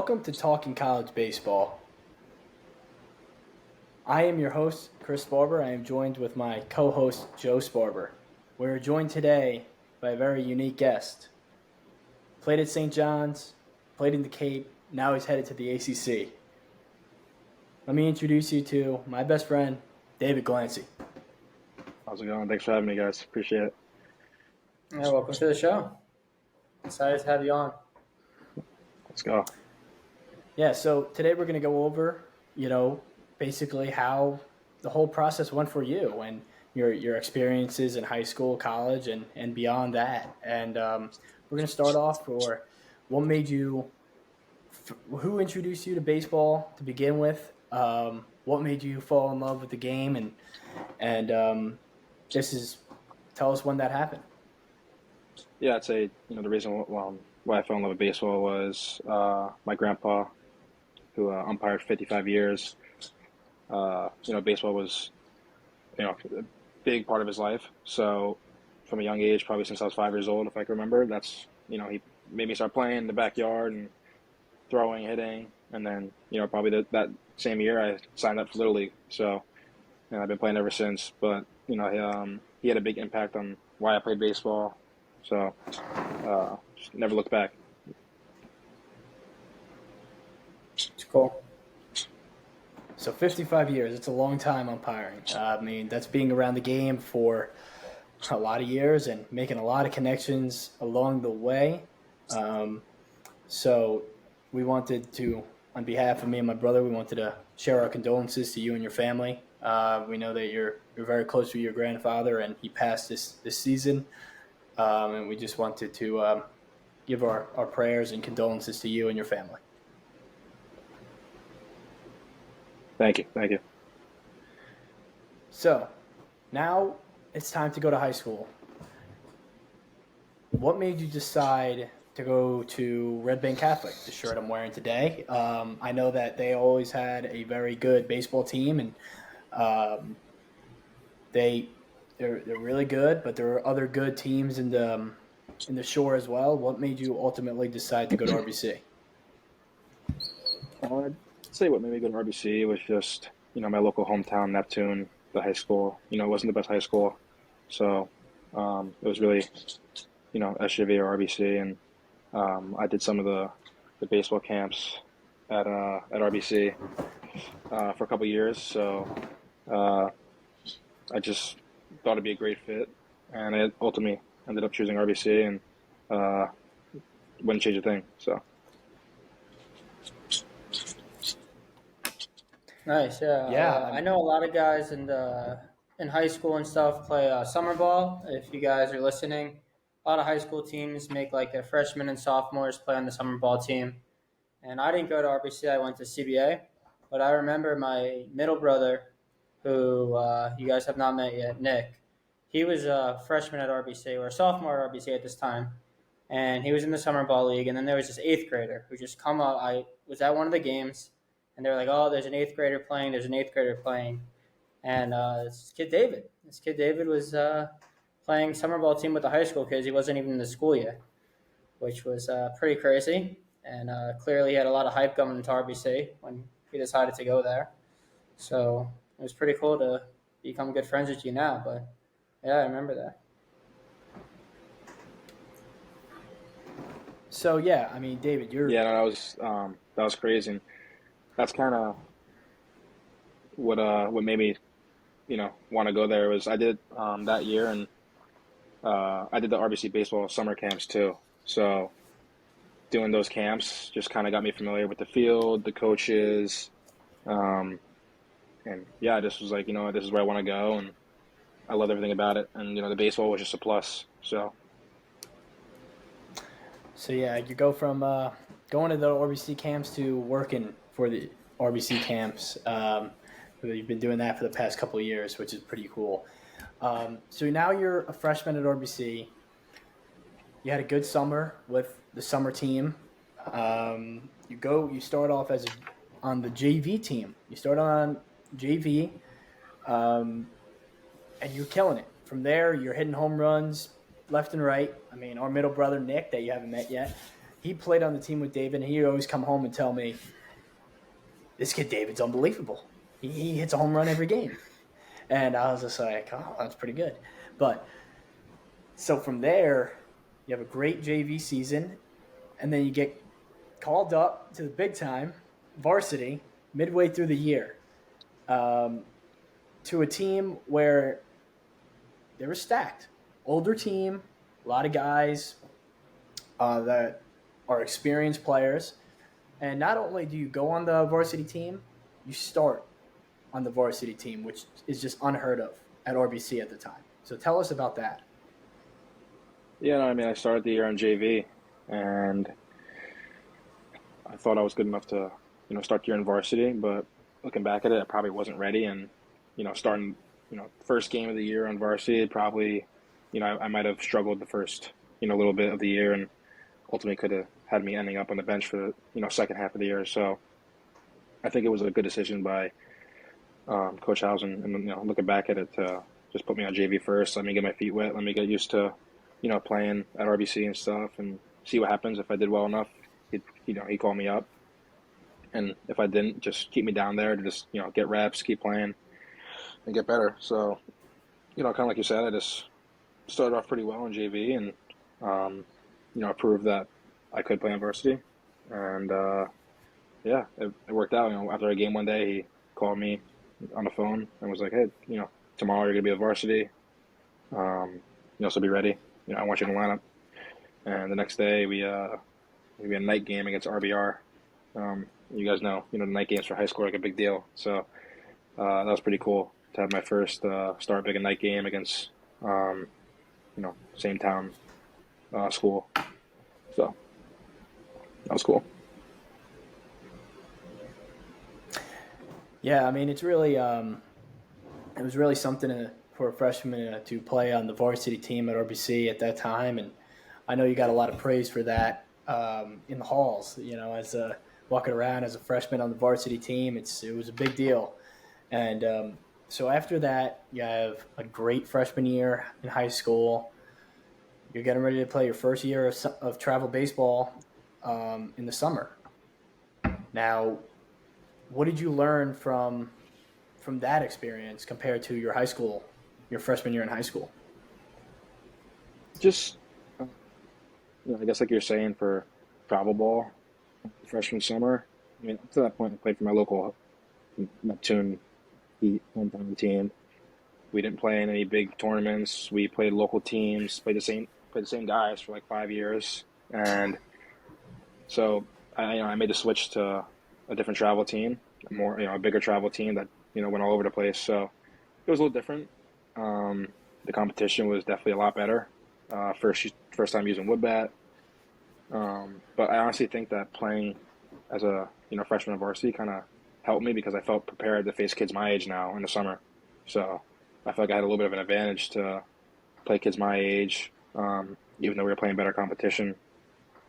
Welcome to Talking College Baseball. I am your host, Chris Barber. I am joined with my co-host, Joe Sparber. We're joined today by a very unique guest. Played at St. John's, played in the Cape, now he's headed to the ACC. Let me introduce you to my best friend, David Glancy. How's it going? Thanks for having me, guys. Appreciate it. Yeah, welcome to the show. Excited to have you on. Let's go. Yeah, so today we're going to go over, basically how the whole process went for you and your experiences in high school, college, and beyond that. And we're going to start off for what made you, who introduced you to baseball to begin with, what made you fall in love with the game, and tell us when that happened. Yeah, I'd say, the reason why I fell in love with baseball was my grandpa, who umpired 55 years. Baseball was, a big part of his life. So from a young age, probably since I was 5 years old, if I can remember, that's, he made me start playing in the backyard and throwing, hitting. And then, probably that same year I signed up for Little League. So, I've been playing ever since. But, he had a big impact on why I played baseball. So, just never looked back. It's cool. So 55 years, it's a long time umpiring. That's being around the game for a lot of years and making a lot of connections along the way. So we wanted to, on behalf of me and my brother, we wanted to share our condolences to you and your family. We know that you're very close to your grandfather, and he passed this season. And we just wanted to give our prayers and condolences to you and your family. Thank you. So now it's time to go to high school. What made you decide to go to Red Bank Catholic, the shirt I'm wearing today? I know that they always had a very good baseball team, and they're really good, but there are other good teams in the shore as well. What made you ultimately decide to go to RBC? I'd say what made me go to RBC was just, my local hometown, Neptune, the high school. It wasn't the best high school. So it was really, SJV or RBC. And I did some of the baseball camps at RBC for a couple of years. So I just thought it'd be a great fit. And I ultimately ended up choosing RBC and wouldn't change a thing. So. Nice, yeah. Yeah. I know a lot of guys in high school and stuff play summer ball. If you guys are listening, a lot of high school teams make like their freshmen and sophomores play on the summer ball team. And I didn't go to RBC. I went to CBA. But I remember my middle brother, who you guys have not met yet, Nick. He was a freshman at RBC or a sophomore at RBC at this time. And he was in the summer ball league. And then there was this 8th grader who just come up. I was at one of the games. And they were like, oh, there's an 8th grader playing. And this kid David was playing summer ball team with the high school kids. He wasn't even in the school yet, which was pretty crazy. And clearly he had a lot of hype coming into RBC when he decided to go there. So it was pretty cool to become good friends with you now. But, yeah, I remember that. So, yeah, David, you're... Yeah, no, that was crazy. And that's kind of what made me, want to go there. Was I did that year, and I did the RBC baseball summer camps too. So doing those camps just kind of got me familiar with the field, the coaches, and yeah, I just was like, this is where I want to go, and I loved everything about it. And the baseball was just a plus. So yeah, you go from going to the RBC camps to working for the RBC camps. You've been doing that for the past couple of years, which is pretty cool. So now you're a freshman at RBC. You had a good summer with the summer team. You start off on the JV team. You start on JV, and you're killing it. From there, you're hitting home runs left and right. Our middle brother, Nick, that you haven't met yet, he played on the team with David, and he'd always come home and tell me, "This kid David's unbelievable. He hits a home run every game." And I was just like, "Oh, that's pretty good." But so from there, you have a great JV season, and then you get called up to the big time varsity midway through the year, um, to a team where they were stacked. Older team, a lot of guys that are experienced players. And not only do you go on the varsity team, you start on the varsity team, which is just unheard of at RBC at the time. So tell us about that. Yeah, no, I mean, I started the year on JV, and I thought I was good enough to, start the year in varsity. But looking back at it, I probably wasn't ready. And, starting, first game of the year on varsity, probably, I might have struggled the first, little bit of the year, and ultimately could have had me ending up on the bench for the, second half of the year. So I think it was a good decision by Coach Hausen, and looking back at it, to just put me on JV first, let me get my feet wet, let me get used to playing at RBC and stuff, and see what happens. If I did well enough, he called me up, and if I didn't, just keep me down there to just get reps, keep playing, and get better. So kind of like you said, I just started off pretty well in JV, and proved that I could play on varsity, and yeah, it worked out. After a game one day, he called me on the phone and was like, "Hey, tomorrow you're gonna be at varsity. So be ready. I want you in the lineup." And the next day we had a night game against RBR. You guys know, the night games for high school are like a big deal. So that was pretty cool to have my first start big a night game against same town school. So that was cool. Yeah, I mean, it's really it was really something for a freshman to play on the varsity team at RBC at that time, and I know you got a lot of praise for that in the halls. As walking around as a freshman on the varsity team, it was a big deal. And so after that, you have a great freshman year in high school. You're getting ready to play your first year of travel baseball in the summer. Now, what did you learn from that experience compared to your freshman year in high school? Just I guess like you're saying, for travel ball freshman summer. I mean, up to that point, I played for my local Neptune Heat hometown team. We didn't play in any big tournaments. We played local teams, played the same guys for like 5 years, and so I made the switch to a different travel team, a bigger travel team that went all over the place. So it was a little different. The competition was definitely a lot better. First time using wood bat, but I honestly think that playing as a freshman on varsity kind of helped me, because I felt prepared to face kids my age now in the summer. So I felt like I had a little bit of an advantage to play kids my age, even though we were playing better competition.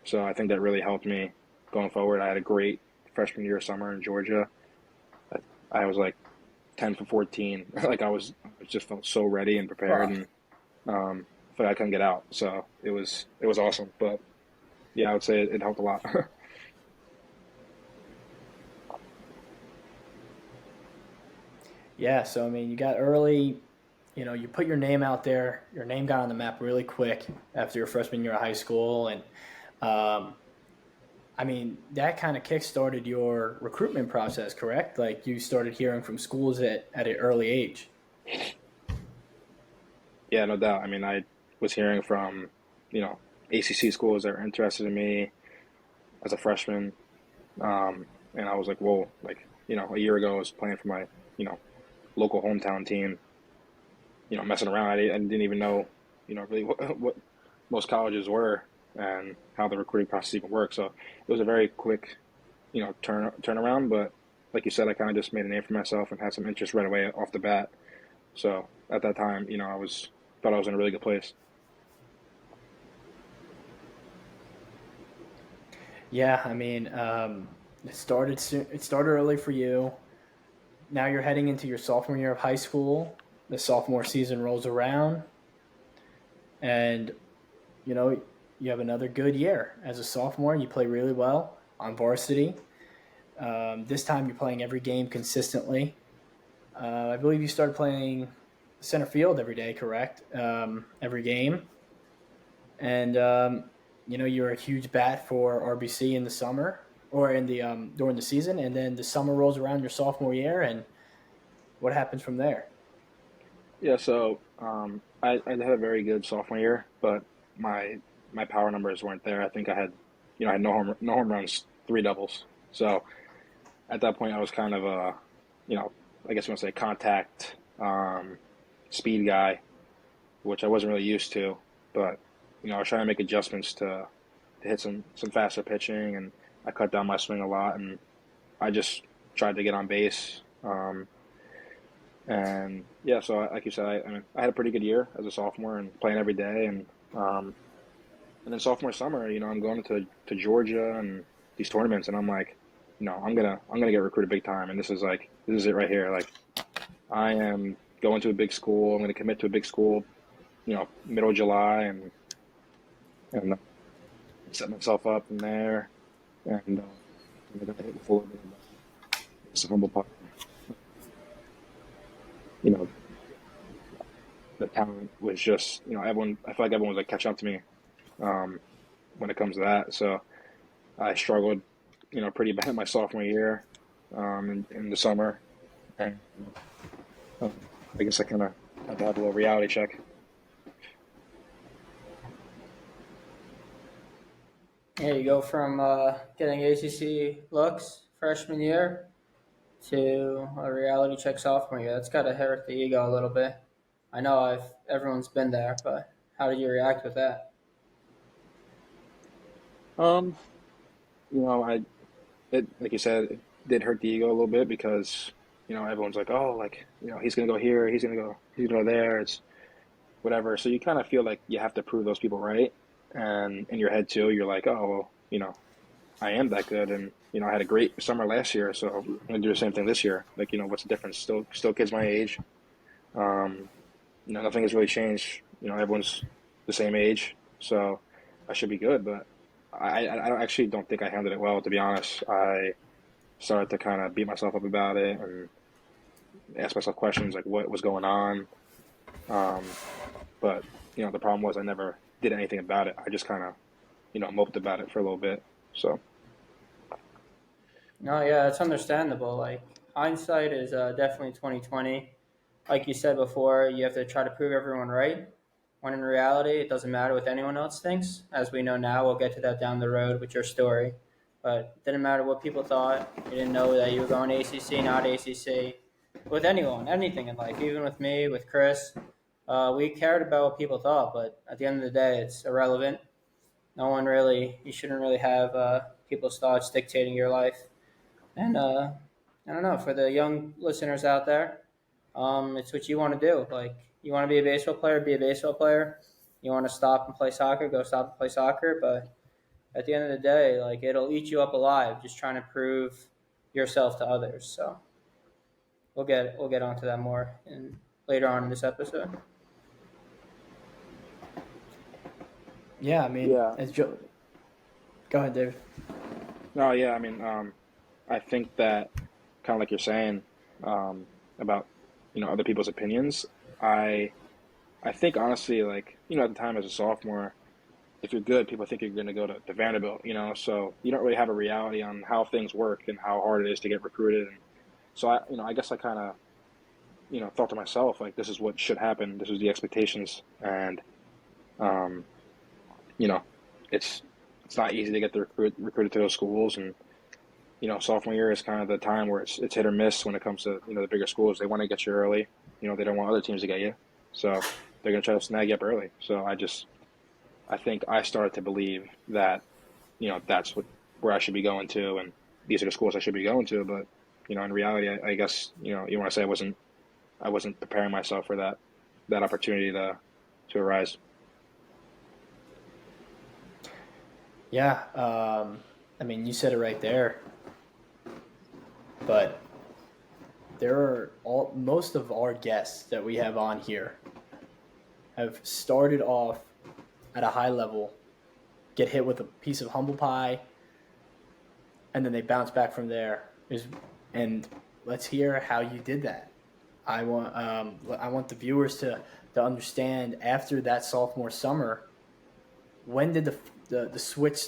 So I think that really helped me going forward. I had a great freshman year summer in Georgia. I was like 10 for 14. Like I just felt so ready and prepared, Wow. and I felt like I couldn't get out. So it was awesome. But yeah, I would say it helped a lot. Yeah, so I mean, you got early, you put your name out there. Your name got on the map really quick after your freshman year of high school, and um, I mean, that kind of kick-started your recruitment process, correct? Like you started hearing from schools at an early age. Yeah, no doubt. I mean, I was hearing from ACC schools that were interested in me as a freshman, and I was like, whoa, like a year ago I was playing for my you know local hometown team, messing around. I didn't even know, really what most colleges were and how the recruiting process even works. So it was a very quick, turnaround. But like you said, I kind of just made a name for myself and had some interest right away off the bat. So at that time, thought I was in a really good place. Yeah, I mean, it started soon. It started early for you. Now you're heading into your sophomore year of high school. The sophomore season rolls around, and you know you have another good year as a sophomore. You play really well on varsity. This time you're playing every game consistently. I believe you started playing center field every day, correct? Every game. And, you're a huge bat for RBC in the summer or in the during the season. And then the summer rolls around your sophomore year. And what happens from there? Yeah, so I had a very good sophomore year, but my power numbers weren't there. I think I had no home runs, three doubles. So at that point, I was kind of a, you know, I guess you want to say contact speed guy, which I wasn't really used to. But I was trying to make adjustments to hit some faster pitching, and I cut down my swing a lot, and I just tried to get on base. And yeah, so like you said, I mean, I had a pretty good year as a sophomore and playing every day, um, and then sophomore summer, I'm going to Georgia and these tournaments, and I'm like, I'm gonna get recruited big time, and this is it right here. Like I am going to a big school. I'm gonna commit to a big school, middle of July, and set myself up in there, and I got to hit before it's a humble part. You know, the talent was just, everyone. I feel like everyone was like catching up to me um, when it comes to that. So I struggled, pretty bad my sophomore year in the summer, and uh, I guess I kind of had to have a little reality check. Yeah, you go from getting ACC looks freshman year to a reality check sophomore year. That's got to hurt the ego a little bit. I know everyone's been there, but how did you react with that? Um, I it like you said, it did hurt the ego a little bit because everyone's like, oh, like he's gonna go here, he's gonna go there. It's whatever. So you kind of feel like you have to prove those people right, and in your head too, you're like, oh, well, I am that good, and I had a great summer last year, so I'm gonna do the same thing this year. Like, what's the difference? Still kids my age. Um, nothing has really changed. Everyone's the same age, so I should be good. But actually don't think I handled it well, to be honest. I started to kind of beat myself up about it and ask myself questions like what was going on. Um, but the problem was I never did anything about it. I just kind of moped about it for a little bit. So No, yeah, it's understandable. Like hindsight is definitely 2020. Like you said before, you have to try to prove everyone right. When in reality, it doesn't matter what anyone else thinks. As we know now, we'll get to that down the road with your story. But it didn't matter what people thought. You didn't know that you were going ACC, not ACC. With anyone, anything in life, even with me, with Chris, we cared about what people thought. But at the end of the day, it's irrelevant. No one really, you shouldn't really have people's thoughts dictating your life. And I don't know, for the young listeners out there, it's what you want to do. Like, you want to be a baseball player, be a baseball player. You want to stop and play soccer, go stop and play soccer. But at the end of the day, like, it'll eat you up alive just trying to prove yourself to others. So we'll get onto that more later on in this episode. Yeah, I mean, yeah, go ahead, David. no, yeah. I mean, I think that kind of like you're saying about other people's opinions. I I think honestly, like at the time as a sophomore, if you're good, people think you're going to go to Vanderbilt. So you don't really have a reality on how things work and how hard it is to get recruited. And so I guess I kind of thought to myself like this is what should happen. This is the expectations, and um, you know, it's it's not easy to get the recruited to those schools, and sophomore year is kind of the time where it's hit or miss when it comes to the bigger schools. They want to get you early. They don't want other teams to get you, so they're going to try to snag you up early. So I think I started to believe that that's where I should be going to, and these are the schools I should be going to. But in reality, I guess you want to say I wasn't preparing myself for that opportunity to arise. Yeah, I mean, you said it right there, but there are most of our guests that we have on here have started off at a high level get hit with a piece of humble pie, and then they bounce back from there. And let's hear how you did that. I want the viewers to understand after that sophomore summer, when did the switch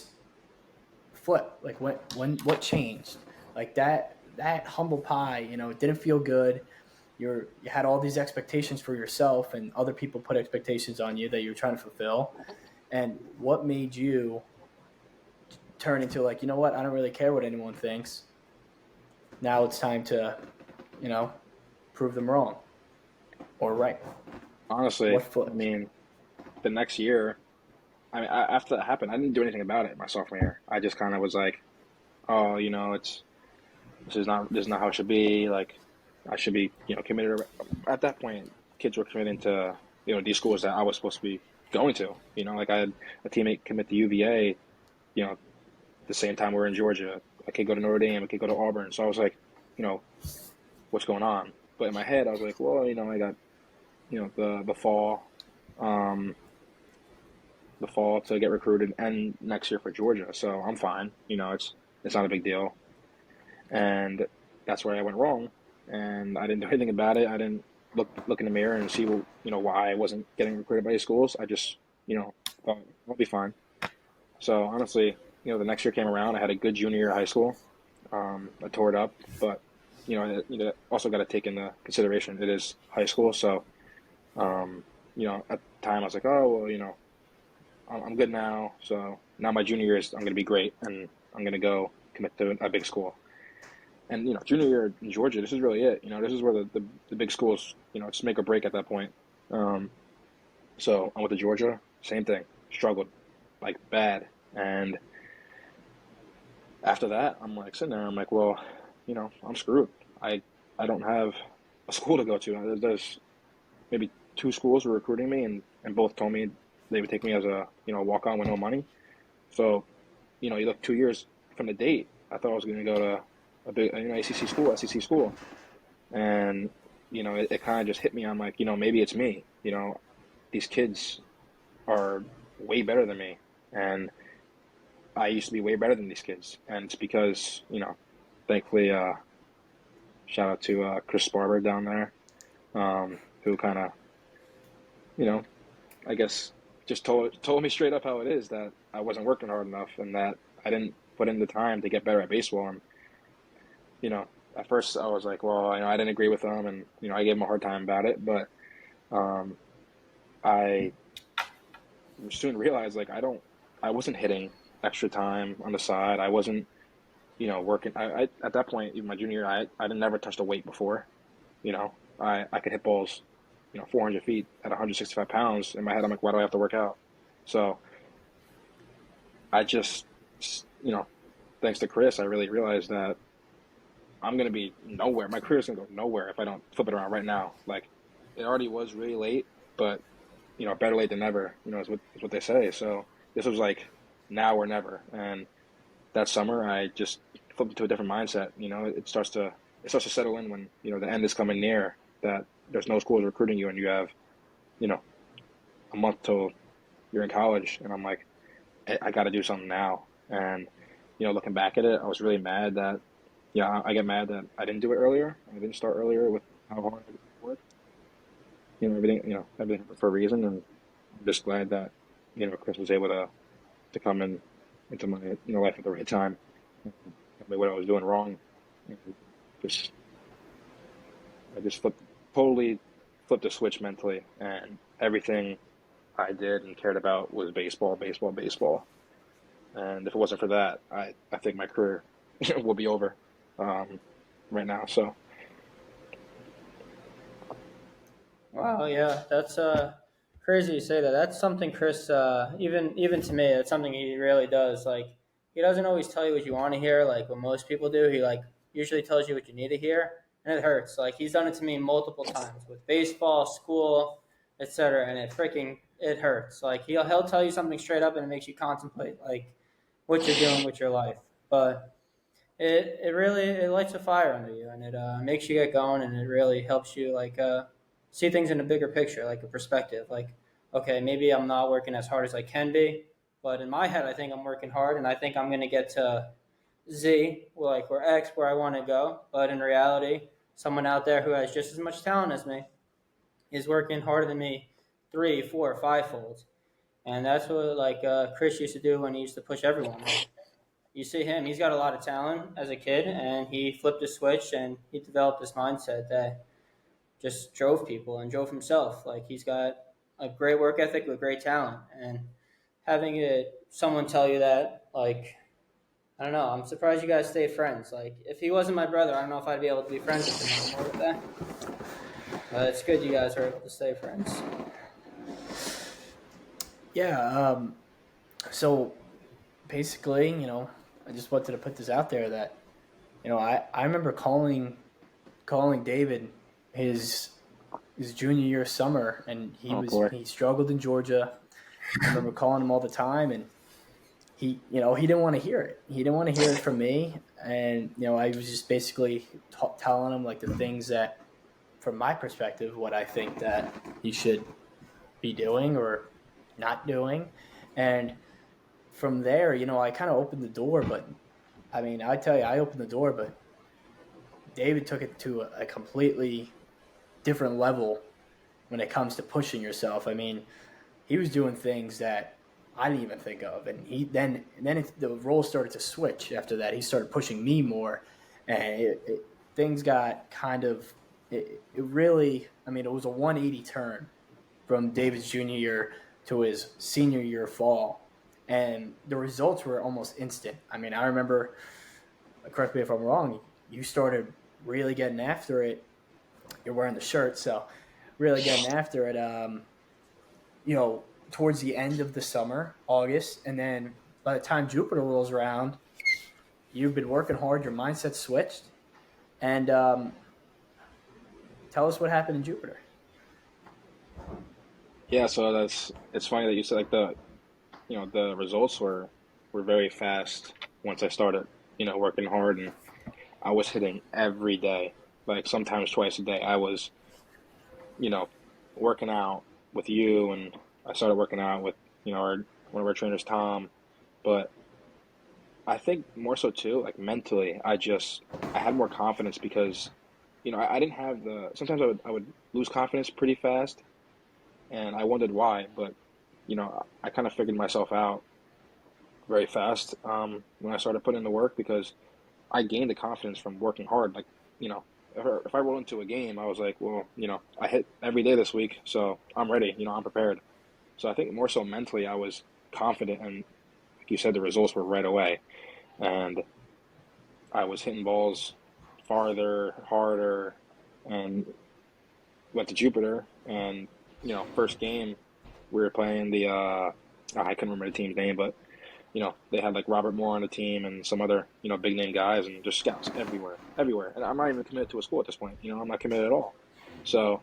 flip? Like what changed? Like that humble pie, it didn't feel good. You had all these expectations for yourself, and other people put expectations on you that you're trying to fulfill. And what made you turn into, like, what? I don't really care what anyone thinks. Now it's time to, you know, prove them wrong or right. Honestly, What I flipped? mean, the next year, after that happened, I didn't do anything about it my sophomore year. I just kind of was like, oh, it's this is not how it should be. Like, I should be, committed. At that point, kids were committing to, these schools that I was supposed to be going to. Like I had a teammate commit to UVA, you know, the same time we are in Georgia. I could go to Notre Dame. I could go to Auburn. So I was like, you know, what's going on? But in my head, I was like, well, I got, um, the fall to get recruited and next year for Georgia. So I'm fine. It's not a big deal. And that's where I went wrong. And I didn't do anything about it. I didn't look in the mirror and see, why I wasn't getting recruited by these schools. I just, thought I'll be fine. So honestly, the next year came around. I had a good junior year of high school. I tore it up, but also got to take into consideration it is high school. So at the time I was like, oh well, I'm good now. So now my junior year I'm going to be great, and I'm going to go commit to a big school. And junior year in Georgia, this is really it. This is where the big schools, just make or break at that point. Um, so I went to Georgia, same thing, struggled like bad, and after that, I'm like sitting there. I'm like, well, I'm screwed. I don't have a school to go to. There's maybe two schools were recruiting me, and both told me they would take me as a walk on with no money. So you look 2 years from the date. I thought I was going to go to a big ACC school, SEC school, and it kind of just hit me. I'm like, maybe it's me. These kids are way better than me, and I used to be way better than these kids, and it's because thankfully, shout out to Chris Barber down there, who kind of you know I guess just told me straight up how it is, that I wasn't working hard enough and that I didn't put in the time to get better at baseball. And you know, at first I was like, well, I didn't agree with him, and I gave him a hard time about it, but um, I soon realized like I wasn't hitting extra time on the side. I wasn't working. I at that point, even my junior year, I didn't never touched a weight before. I could hit balls 400 feet at 165 pounds. In my head, I'm like, why do I have to work out? So I just, you know, thanks to Chris, I really realized that I'm going to be nowhere. My career is going to go nowhere if I don't flip it around right now. Like, it already was really late, but, better late than never, is what they say. So this was like now or never. And that summer, I just flipped into a different mindset. It starts to settle in when, the end is coming near, that there's no schools recruiting you and you have, you know, a month till you're in college. And I'm like, I got to do something now. And, looking back at it, I was really mad that, yeah, I get mad that I didn't do it earlier. I didn't start earlier with how hard I worked. Everything for a reason. And I'm just glad that, Chris was able to come into my, life at the right time. And tell me what I was doing wrong. And just, I just totally flipped a switch mentally, and everything I did and cared about was baseball, baseball, baseball. And if it wasn't for that, I think my career would be over um, right now. So Wow, yeah, that's crazy you say that. That's something Chris, even to me, that's something he really does. Like, he doesn't always tell you what you want to hear, like what most people do. He like usually tells you what you need to hear, and it hurts. Like, he's done it to me multiple times with baseball, school, etc., and it hurts. Like, he'll tell you something straight up, and it makes you contemplate like what you're doing with your life. But it really it lights a fire under you, and it makes you get going, and it really helps you like see things in a bigger picture, like a perspective. Like, okay, maybe I'm not working as hard as I can be, But in my head, I think I'm working hard, and I think I'm going to get to Z, like or X, where I want to go. But in reality, someone out there who has just as much talent as me is working harder than me, three, four, fivefold. And that's what Chris used to do when he used to push everyone. Like you see him, he's got a lot of talent as a kid, and he flipped a switch and he developed this mindset that just drove people and drove himself. Like he's got a great work ethic with great talent, and having someone tell you that, like I don't know, I'm surprised you guys stay friends. Like if he wasn't my brother, I don't know if I'd be able to be friends with him anymore with that. But it's good you guys are able to stay friends. Yeah. So basically, I just wanted to put this out there that, I remember calling David his junior year summer, and Oh boy. he struggled in Georgia. I remember calling him all the time, and he didn't want to hear it. He didn't want to hear it from me, and I was just basically telling him like the things that, from my perspective, what I think that he should be doing or not doing, and from there, I kind of opened the door. But I mean, I tell you, I opened the door, but David took it to a completely different level when it comes to pushing yourself. I mean, he was doing things that I didn't even think of, and the roles started to switch after that. He started pushing me more, and things got kind of it really. I mean, it was a 180 turn from David's junior year to his senior year fall, and the results were almost instant. I mean, I remember. Correct me if I'm wrong. You started really getting after it. You're wearing the shirt, so really getting after it. Towards the end of the summer, August, and then by the time Jupiter rolls around, you've been working hard. Your mindset switched, and tell us what happened in Jupiter. Yeah, so it's funny that you said like the results were very fast once I started, working hard, and I was hitting every day, like sometimes twice a day. I was, you know, working out with you, and I started working out with, one of our trainers, Tom. But I think more so too, like mentally, I had more confidence because, I didn't have sometimes I would lose confidence pretty fast, and I wondered why, but I kind of figured myself out very fast when I started putting in the work because I gained the confidence from working hard. Like, if I roll into a game, I was like, well, I hit every day this week, so I'm ready. I'm prepared. So I think more so mentally, I was confident, and like you said, the results were right away, and I was hitting balls farther, harder, and went to Jupiter. And first game we were playing I couldn't remember the team's name, but they had like Robert Moore on the team and some other, big name guys and just scouts everywhere, everywhere. And I'm not even committed to a school at this point. I'm not committed at all. So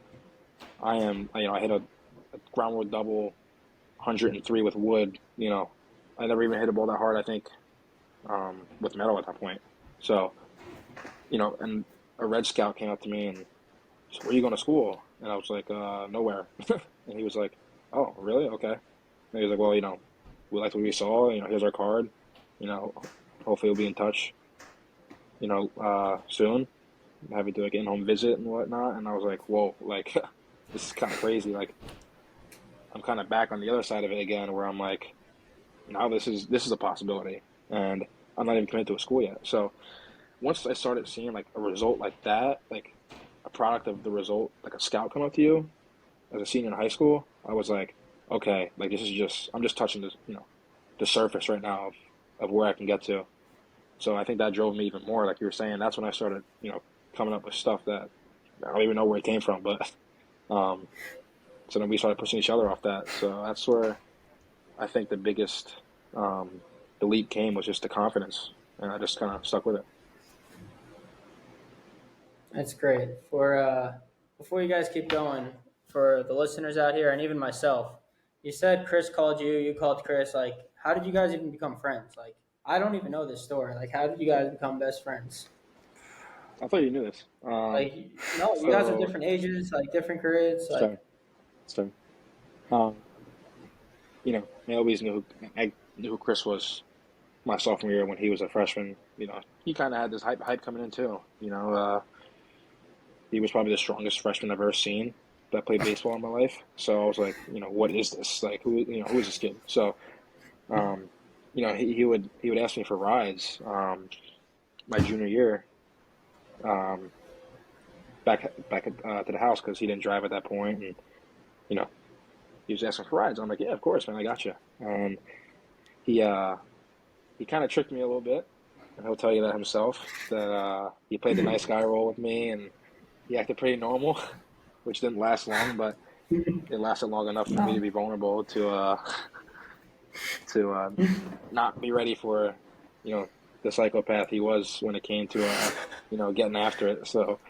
I hit a ground rule double, 103 with wood. I never even hit a ball that hard, I think, with metal at that point. So, and a Red Scout came up to me and said, "Where are you going to school?" And I was like, "Nowhere." And he was like, "Oh, really? Okay." And he was like, "Well, we liked what we saw. Here's our card. You know, hopefully we'll be in touch. Soon. Have you do like an in-home visit and whatnot." And I was like, "Whoa, like this is kind of crazy. Like I'm kind of back on the other side of it again, where I'm like, now this is a possibility, and I'm not even committed to a school yet." So once I started seeing like a result like that, like a product of the result, like a scout come up to you as a senior in high school, I was like, okay, like I'm just touching the surface right now of where I can get to. So I think that drove me even more. Like you were saying, that's when I started, coming up with stuff that I don't even know where it came from, but um, so then we started pushing each other off that. So that's where I think the biggest the leap came was just the confidence, and I just kind of stuck with it. That's great. For before you guys keep going, for the listeners out here and even myself, you said Chris called you, you called Chris. Like, how did you guys even become friends? Like, I don't even know this story. Like, how did you guys become best friends? I thought you knew this. Like, no, you guys are So different ages, like different grades. it's fair. Like, It's fair. Um, I always knew. knew who Chris was my sophomore year when he was a freshman. He kind of had this hype coming in too. He was probably the strongest freshman I've ever seen that played baseball in my life. So I was like, what is this? Like, who is this kid? So, um, he would ask me for rides. My junior year, um, back to the house because he didn't drive at that point, and you know, he was asking for rides. I'm like, yeah, of course, man, I got you. And he he kind of tricked me a little bit, and he'll tell you that himself. That he played the nice guy role with me, and he acted pretty normal, which didn't last long, but it lasted long enough for me to No. be vulnerable to not be ready for the psychopath he was when it came to getting after it. So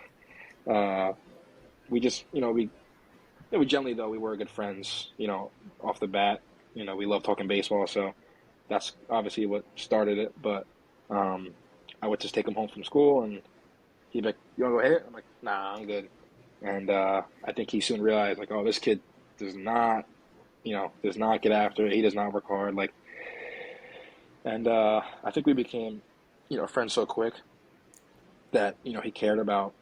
uh, we just we generally though we were good friends off the bat. We love talking baseball, so that's obviously what started it. But um, I would just take him home from school, and he'd be like, "You want to go hit?" I'm like, "Nah, I'm good." And I think he soon realized, like, oh, this kid does not, does not get after it. He does not work hard. Like, and I think we became, friends so quick that he cared about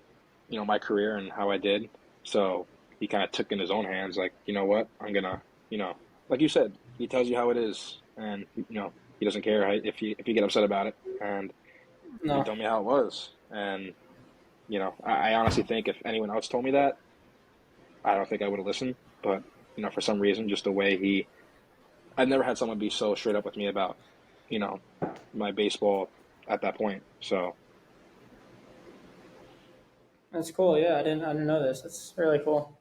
my career and how I did. So he kind of took in his own hands. Like, you know what? I'm gonna, like you said, he tells you how it is, and he doesn't care if you get upset about it. And he No. told me how it was, and I honestly think if anyone else told me that, I don't think I would have listened. But for some reason, just the way I've never had someone be so straight up with me about you know my baseball at that point. So That's cool. Yeah, I didn't know this. That's really cool.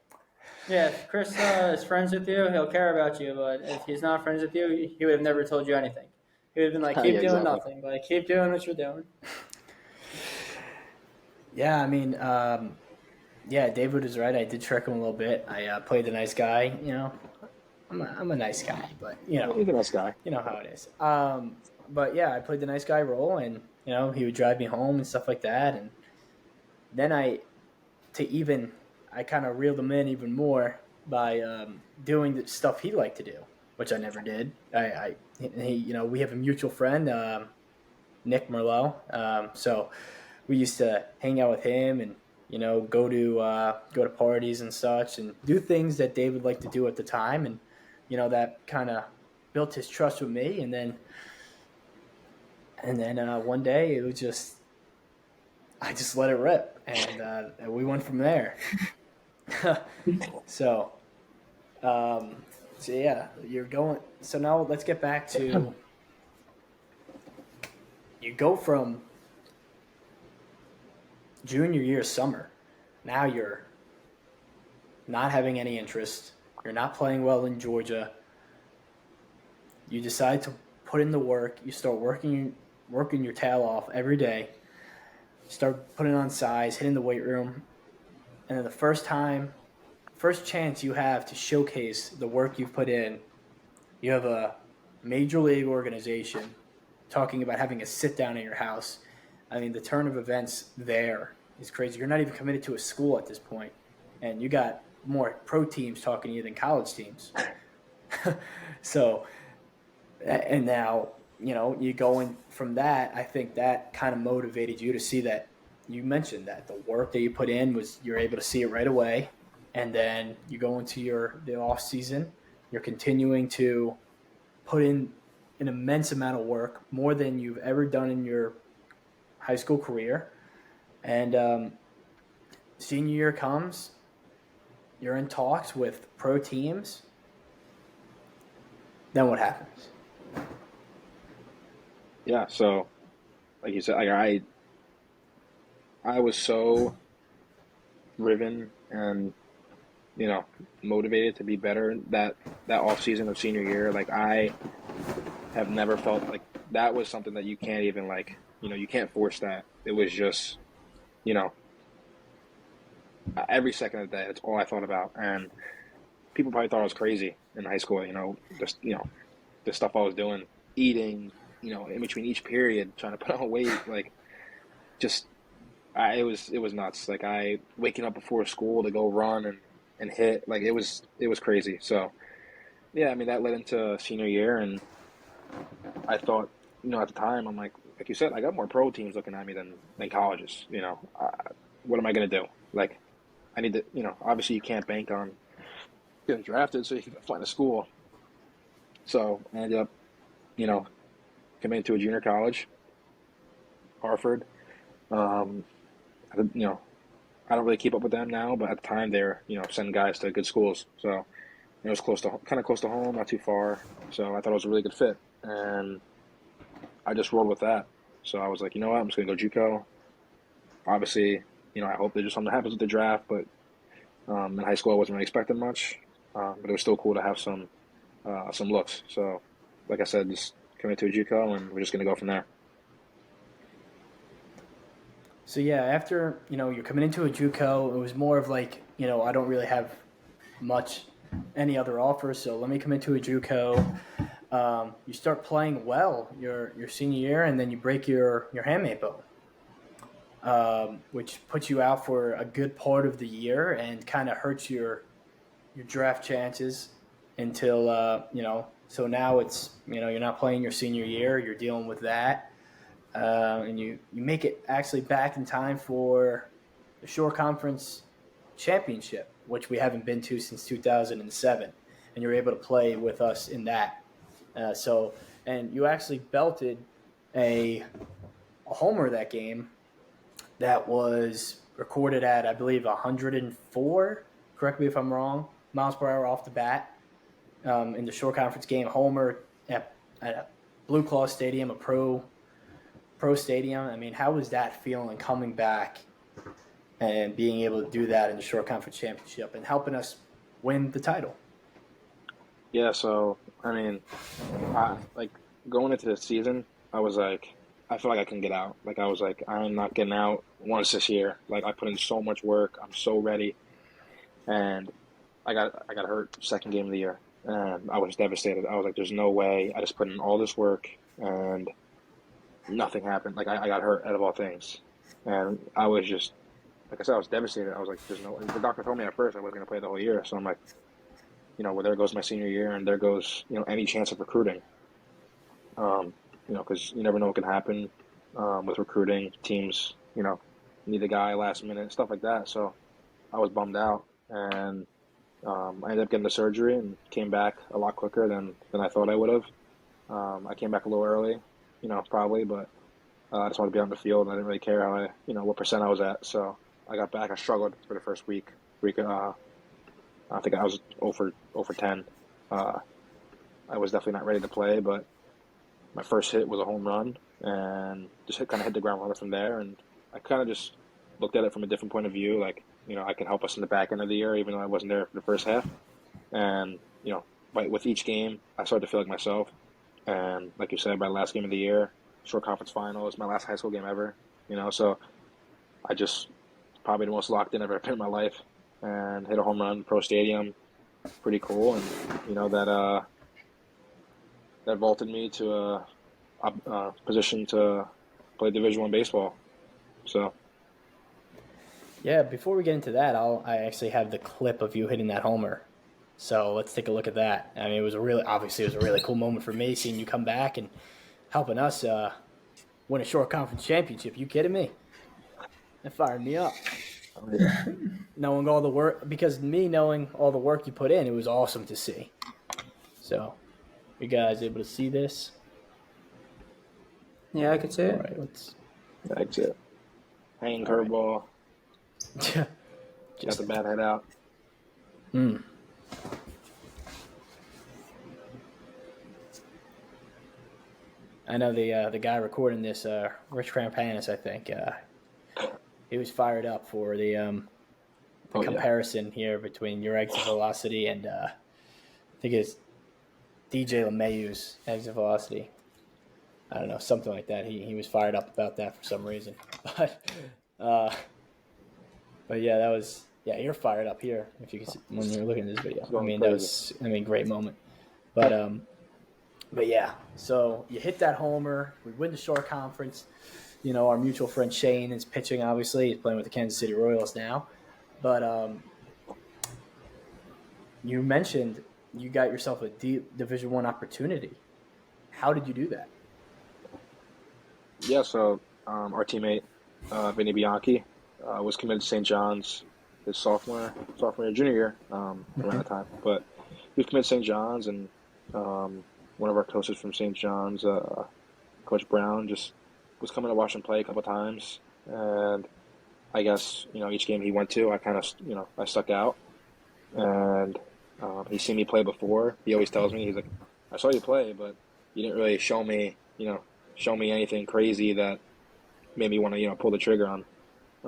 Yeah, if Chris is friends with you, he'll care about you. But if he's not friends with you, he would have never told you anything. He would have been like, yeah, keep doing exactly. nothing, but keep doing what you're doing. Yeah, I mean, yeah, David was right. I did trick him a little bit. I played the nice guy. I'm a nice guy, but He's a nice guy. you know how it is. But yeah, I played the nice guy role, and he would drive me home and stuff like that. And then to even I kind of reeled him in even more by doing the stuff he liked to do, which I never did. We have a mutual friend, Nick Merlot. So we used to hang out with him and go to parties and such and do things that David liked to do at the time, and that kind of built his trust with me. And then one day it was just I just let it rip, and we went from there. so um, so yeah, you're going. So now let's get back to you go from junior year summer. Now you're not having any interest. You're not playing well in Georgia. You decide to put in the work. You start working your tail off every day. Start putting on size, hitting the weight room, and then the first chance you have to showcase the work you've put in, you have a major league organization talking about having a sit down at your house. I mean, the turn of events there is crazy. You're not even committed to a school at this point, and you got more pro teams talking to you than college teams. So, and now you going from that. I think that kind of motivated you to see that you mentioned that the work that you put in was you're able to see it right away, and then you go into the off season. You're continuing to put in an immense amount of work, more than you've ever done in your high school career. And senior year comes, you're in talks with pro teams. Then what happens? Yeah. So like you said, I was so driven and motivated to be better that off season of senior year. Like I have never felt like that was something that you can't even you can't force that. It was just you know every second of the day. That's all I thought about, and people probably thought I was crazy in high school. Just the stuff I was doing, eating, in between each period, trying to put on weight, like just it was nuts. Like I waking up before school to go run and hit, like it was crazy. So yeah, I mean that led into senior year, and I thought, at the time, I'm like you said, I got more pro teams looking at me than colleges. What am I gonna do? Like, I need to, obviously you can't bank on getting drafted, so you can find a school. So I ended up, you know, committing to a junior college, Harvard. Um, you know, I don't really keep up with them now, but at the time they were, sending guys to good schools. So it was kind of close to home, not too far. So I thought it was a really good fit, and I just rolled with that. So I was like, you know what, I'm just gonna go JUCO. Obviously, I hope there's just something that happens with the draft, but in high school I wasn't really expecting much. But it was still cool to have some looks. So, like I said, just coming to a JUCO, and we're just gonna go from there. So yeah, after you're coming into a JUCO, it was more of like I don't really have much any other offers, so let me come into a JUCO. You start playing well your senior year, and then you break your hamate bone, which puts you out for a good part of the year and kind of hurts your draft chances until So now it's you're not playing your senior year. You're dealing with that, and you make it actually back in time for the Shore Conference Championship, which we haven't been to since 2007, and you're able to play with us in that. And you actually belted a homer that game that was recorded at, I believe, 104. Correct me if I'm wrong. Miles per hour off the bat, in the Shore Conference game. Homer at Blue Claw Stadium, a pro stadium. I mean, how was that feeling coming back and being able to do that in the Shore Conference Championship and helping us win the title? Yeah. So I mean, like going into the season, I was like, I feel like I can get out. Like I was like, I'm not getting out once this year. Like I put in so much work. I'm so ready, and I got hurt second game of the year, and I was devastated. I was like, "There's no way." I just put in all this work, and nothing happened. Like I got hurt out of all things, and I was just like I said, I was devastated. I was like, "There's no." The doctor told me at first I wasn't going to play the whole year, so I'm like, well, there goes my senior year, and there goes any chance of recruiting. Because you never know what can happen with recruiting teams. Need a guy last minute, stuff like that. So I was bummed out, and I ended up getting the surgery and came back a lot quicker than I thought I would have. I came back a little early, probably, but I just wanted to be on the field. And I didn't really care what percent I was at. So I got back. I struggled for the first week. I think I was 0 for 10. Uh, I was definitely not ready to play, but my first hit was a home run, and just kind of hit the ground running from there. And I kind of just looked at it from a different point of view, like I can help us in the back end of the year, even though I wasn't there for the first half. And with each game, I started to feel like myself. And like you said, by the last game of the year, short conference final, is my last high school game ever. So I just probably the most locked in I've ever been in my life, and hit a home run, pro stadium, pretty cool. And that vaulted me to a position to play Division I baseball. So Yeah, before we get into that, I actually have the clip of you hitting that homer. So let's take a look at that. I mean, obviously it was a really cool moment for me seeing you come back and helping us win a short conference championship. You kidding me? That fired me up. Knowing all the work, because me knowing all the work you put in, it was awesome to see. So, you guys able to see this? Yeah, I could see All it. right, let's. that's it. Hanging All right. curveball, got Just. the bad head out. Hmm. I know the guy recording this, Rich Crampanis, I think, he was fired up for the Oh yeah, comparison here between your exit velocity and I think it's DJ LeMayeu's exit velocity. I don't know, something like that. He was fired up about that for some reason. Uh, but yeah, that was you're fired up here if you can see, when you're looking at this video. it's I going mean, crazy. great moment. But yeah, so you hit that homer. We win the Shore Conference. Our mutual friend Shane is pitching. Obviously, he's playing with the Kansas City Royals now. But you mentioned you got yourself a Division I opportunity, How did you do that? Yeah, so our teammate Vinny Bianchi was committed to St. John's his sophomore year, junior year around that time. But he was committed to St. John's, and one of our coaches from St. John's, Coach Brown, just was coming to watch him play a couple times. And I guess each game he went to, I kind of I stuck out, and he's seen me play before. He always tells me, he's like, I saw you play, but you didn't really show me anything crazy that made me want to pull the trigger on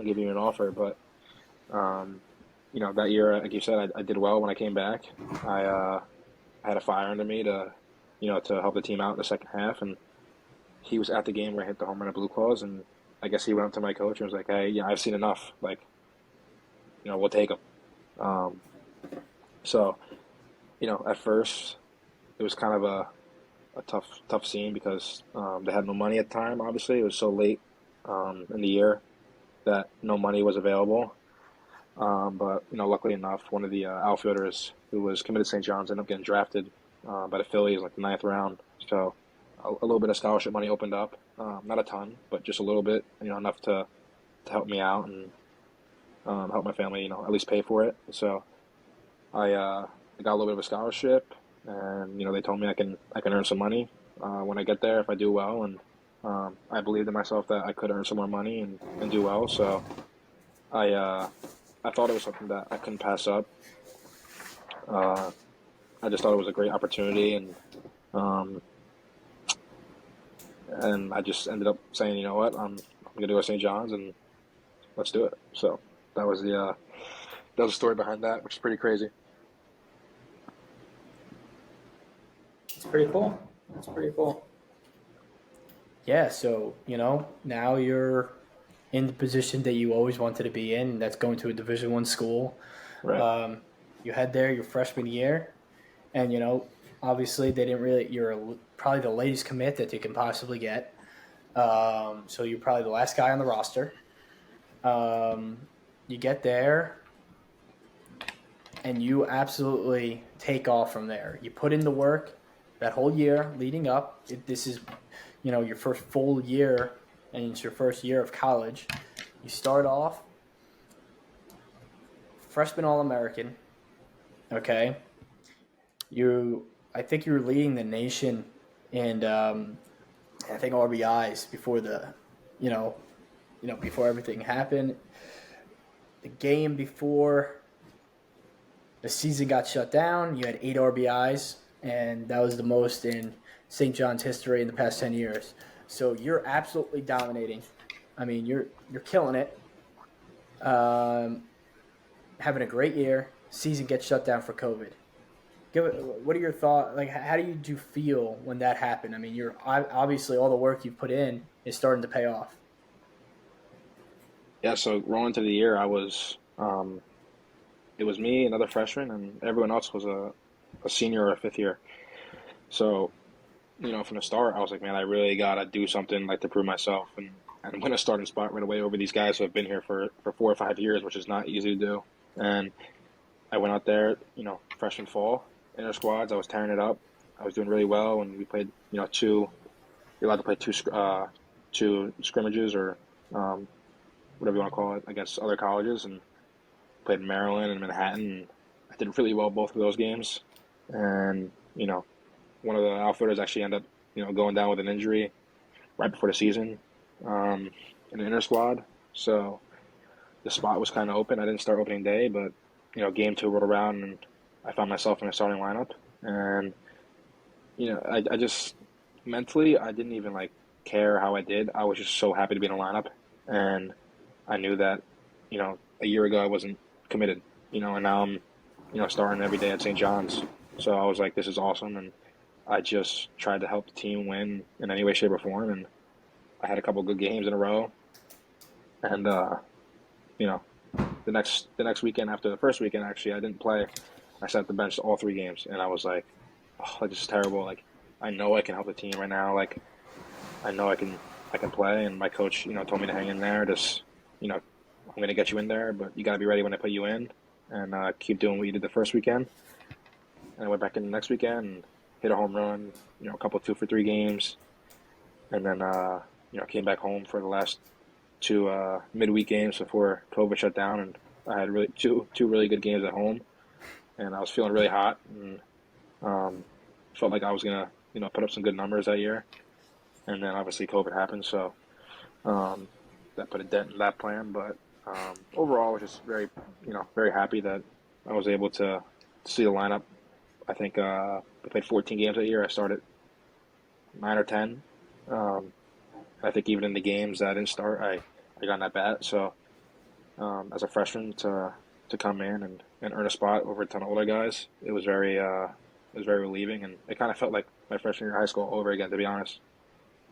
giving you an offer. But that year, like you said, I did well when I came back. I had a fire under me to help the team out in the second half, and he was at the game where I hit the home run at Blue Claws, and I guess he went up to my coach and was like, "Hey, yeah, I've seen enough. Like, we'll take him." Um, so, at first it was kind of a tough scene because they had no money at the time. Obviously, it was so late in the year that no money was available. But luckily enough, one of the outfielders who was committed to St. John's ended up getting drafted by the Phillies, like the ninth round. So a little bit of scholarship money opened up, not a ton, but just a little bit, enough to help me out and help my family, at least pay for it. So I got a little bit of a scholarship, and they told me I can earn some money when I get there if I do well, and I believed in myself that I could earn some more money and do well. So I thought it was something that I couldn't pass up. Uh, I just thought it was a great opportunity, um, and I just ended up saying, you know what, I'm gonna go to St. John's and let's do it. So that was the story behind that, which is pretty crazy. It's pretty cool. It's pretty cool. Yeah, so now you're in the position that you always wanted to be in. That's going to a Division I school. Right. Um, you head there your freshman year, and obviously they didn't really. You're probably the latest commit that you can possibly get. So you're probably the last guy on the roster. Um, you get there, and you absolutely take off from there. You put in the work that whole year leading up. This is, your first full year, and it's your first year of college. You start off freshman All-American. Okay, I think you were leading the nation, and I think RBIs before before everything happened. The game before the season got shut down, you had 8 RBIs, and that was the most in St. John's history in the past 10 years. So you're absolutely dominating. I mean, you're killing it. Um, Having a great year. Season gets shut down for COVID. What are your thoughts? Like, how did you feel when that happened? I mean, you're obviously all the work you've put in is starting to pay off. Yeah. So rolling into the year, it was me, another freshman, and everyone else was a senior or a fifth year. So from the start, I was like, man, I really gotta do something like to prove myself, and win a starting spot right away over these guys who have been here for 4 or 5 years, which is not easy to do. And I went out there, freshman fall, inter squads. I was tearing it up. I was doing really well, and we played, two. You're allowed to play two scrimmages or whatever you want to call it against other colleges, and played in Maryland and Manhattan. And I did really well both of those games, and one of the outfielders actually ended up, going down with an injury right before the season in the inter squad. So the spot was kind of open. I didn't start opening day, but game two rolled around and I found myself in a starting lineup. And I just mentally I didn't even like care how I did. I was just so happy to be in a lineup, and I knew that a year ago I wasn't committed. And now I'm starting every day at St. John's. So I was like, this is awesome, and I just tried to help the team win in any way, shape, or form. And I had a couple good games in a row, and you know, the next weekend after the first weekend, actually, I didn't play. I sat the bench all 3 games, and I was like, oh, this is terrible. Like, I know I can help the team right now. Like, I know I can play, and my coach, told me to hang in there. Just, I'm gonna get you in there, but you gotta be ready when I put you in, and keep doing what you did the first weekend. And I went back in the next weekend, and hit a home run, a couple 2 for 3 games, and then came back home for the last two midweek games before COVID shut down, and I had really two really good games at home, and I was feeling really hot, and um, felt like I was gonna put up some good numbers that year, and then obviously COVID happened, so um, that put a dent in that plan. But overall, I was just very happy that I was able to see the lineup. I think I played 14 games that year. I started 9 or 10. Um, I think even in the games that I didn't start, I got in at bat. So as a freshman to come in and earn a spot over a ton of older guys, it was very relieving, and it kind of felt like my freshman year of high school all over again, to be honest.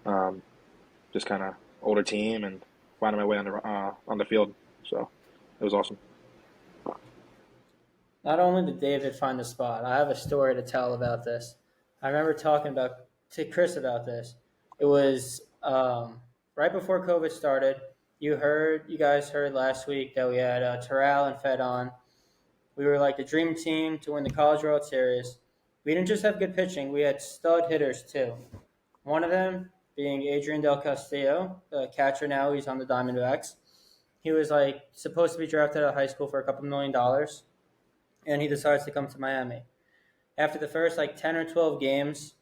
Um, just kind of older team and finding my way on the field. So it was awesome. Not only did David find the spot, I have a story to tell about this. I remember talking to Chris about this. It was right before COVID started. You guys heard last week that we had Terrell and Fed on. We were like the dream team to win the College World Series. We didn't just have good pitching; we had stud hitters too. One of them being Adrian Del Castillo, the catcher now. He's on the Diamondbacks. He was like supposed to be drafted out of high school for a couple $1 million, and he decides to come to Miami. After the first like 10 or 12 games,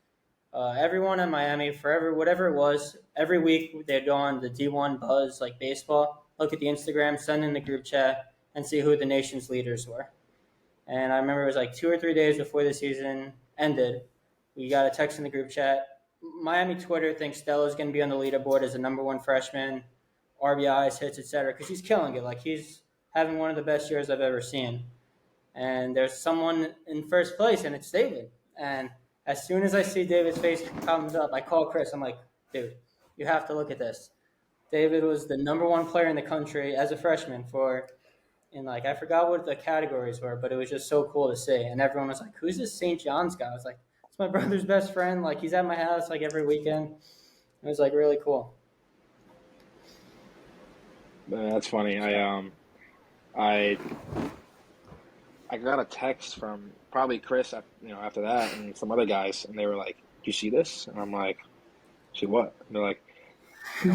everyone in Miami, forever, whatever it was, every week they'd go on the D1 Buzz, like baseball, look at the Instagram, send in the group chat, and see who the nation's leaders were. And I remember it was like 2 or 3 days before the season ended. We got a text in the group chat. Miami Twitter thinks Stella's going to be on the leaderboard as the number one freshman, RBIs, hits, etc. Because he's killing it. Like he's having one of the best years I've ever seen. And there's someone in first place, and it's David. And as soon as I see David's face comes up, I call Chris. I'm like, dude, you have to look at this. David was the number one player in the country as a freshman and like I forgot what the categories were, but it was just so cool to see. And everyone was like, "Who's this St. John's guy?" I was like, "It's my brother's best friend. Like he's at my house like every weekend." It was like really cool. That's funny. I I got a text from probably Chris, after that, and some other guys, and they were like, "Do you see this?" And I'm like, "See what?" And they're like,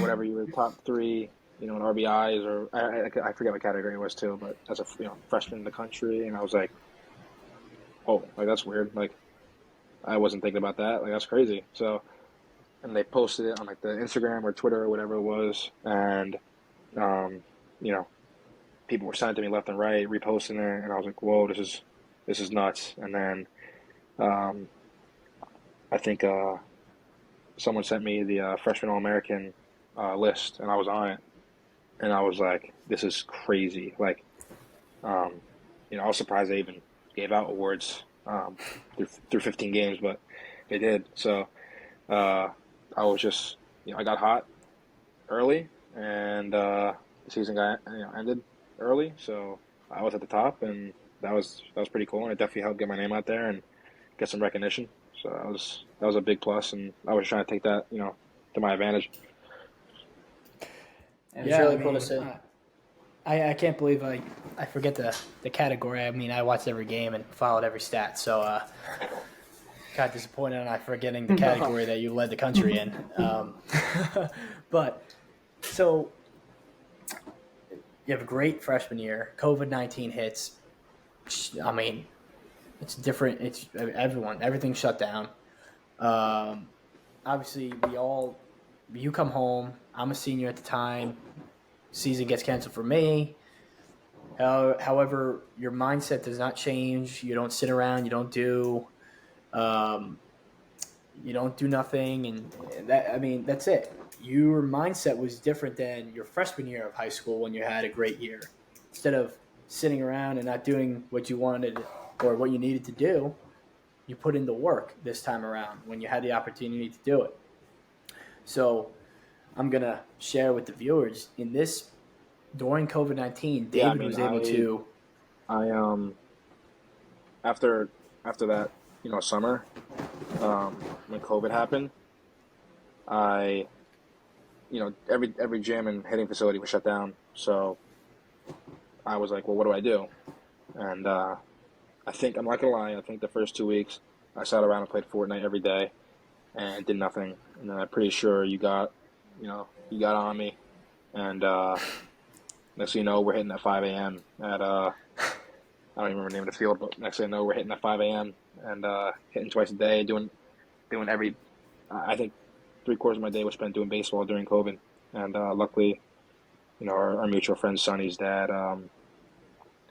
whatever you were top three, in RBIs, or I forget what category it was too, but as a freshman in the country, and I was like, "Oh, like that's weird." Like I wasn't thinking about that. Like that's crazy. So, and they posted it on like the Instagram or Twitter or whatever it was, and um, you know, people were sending it to me left and right, reposting it, and I was like, "Whoa, this is nuts." And then um, I think someone sent me the freshman All American list, and I was on it, and I was like, "This is crazy!" Like, um, I was surprised they even gave out awards through 15 games, but they did. So uh, I was just, I got hot early, and the season got ended early, so I was at the top, and that was pretty cool, and it definitely helped get my name out there and get some recognition. So that was a big plus, and I was trying to take that to my advantage. It was Yeah, I really cool to mean, see. I can't believe I forget the category. I mean, I watched every game and followed every stat, so got disappointed on I forgetting the category that you led the country in. But so you have a great freshman year. COVID-19 hits. I mean, it's different. It's everything's shut down. Um, Obviously, you come home. I'm a senior at the time. Season gets canceled for me. However, your mindset does not change. You don't sit around. Um, you don't do nothing, and that I mean that's it. Your mindset was different than your freshman year of high school when you had a great year. Instead of sitting around and not doing what you wanted or what you needed to do, you put in the work this time around when you had the opportunity to do it. So I'm gonna share with the viewers in this during COVID-19, Yeah, I David mean, was able to. I after that summer, when COVID happened, I every gym and hitting facility was shut down. So I was like, well, what do I do? And I think I'm not gonna lie. I think the first 2 weeks I sat around and played Fortnite every day and did nothing. And then I'm pretty sure you got on me. And next thing you know, we're hitting at 5 a.m. at I don't even remember the name of the field, but next thing I know, we're hitting at 5 a.m. and hitting twice a day, doing every. I think three-quarters of my day was spent doing baseball during COVID, and luckily, our mutual friend Sonny's dad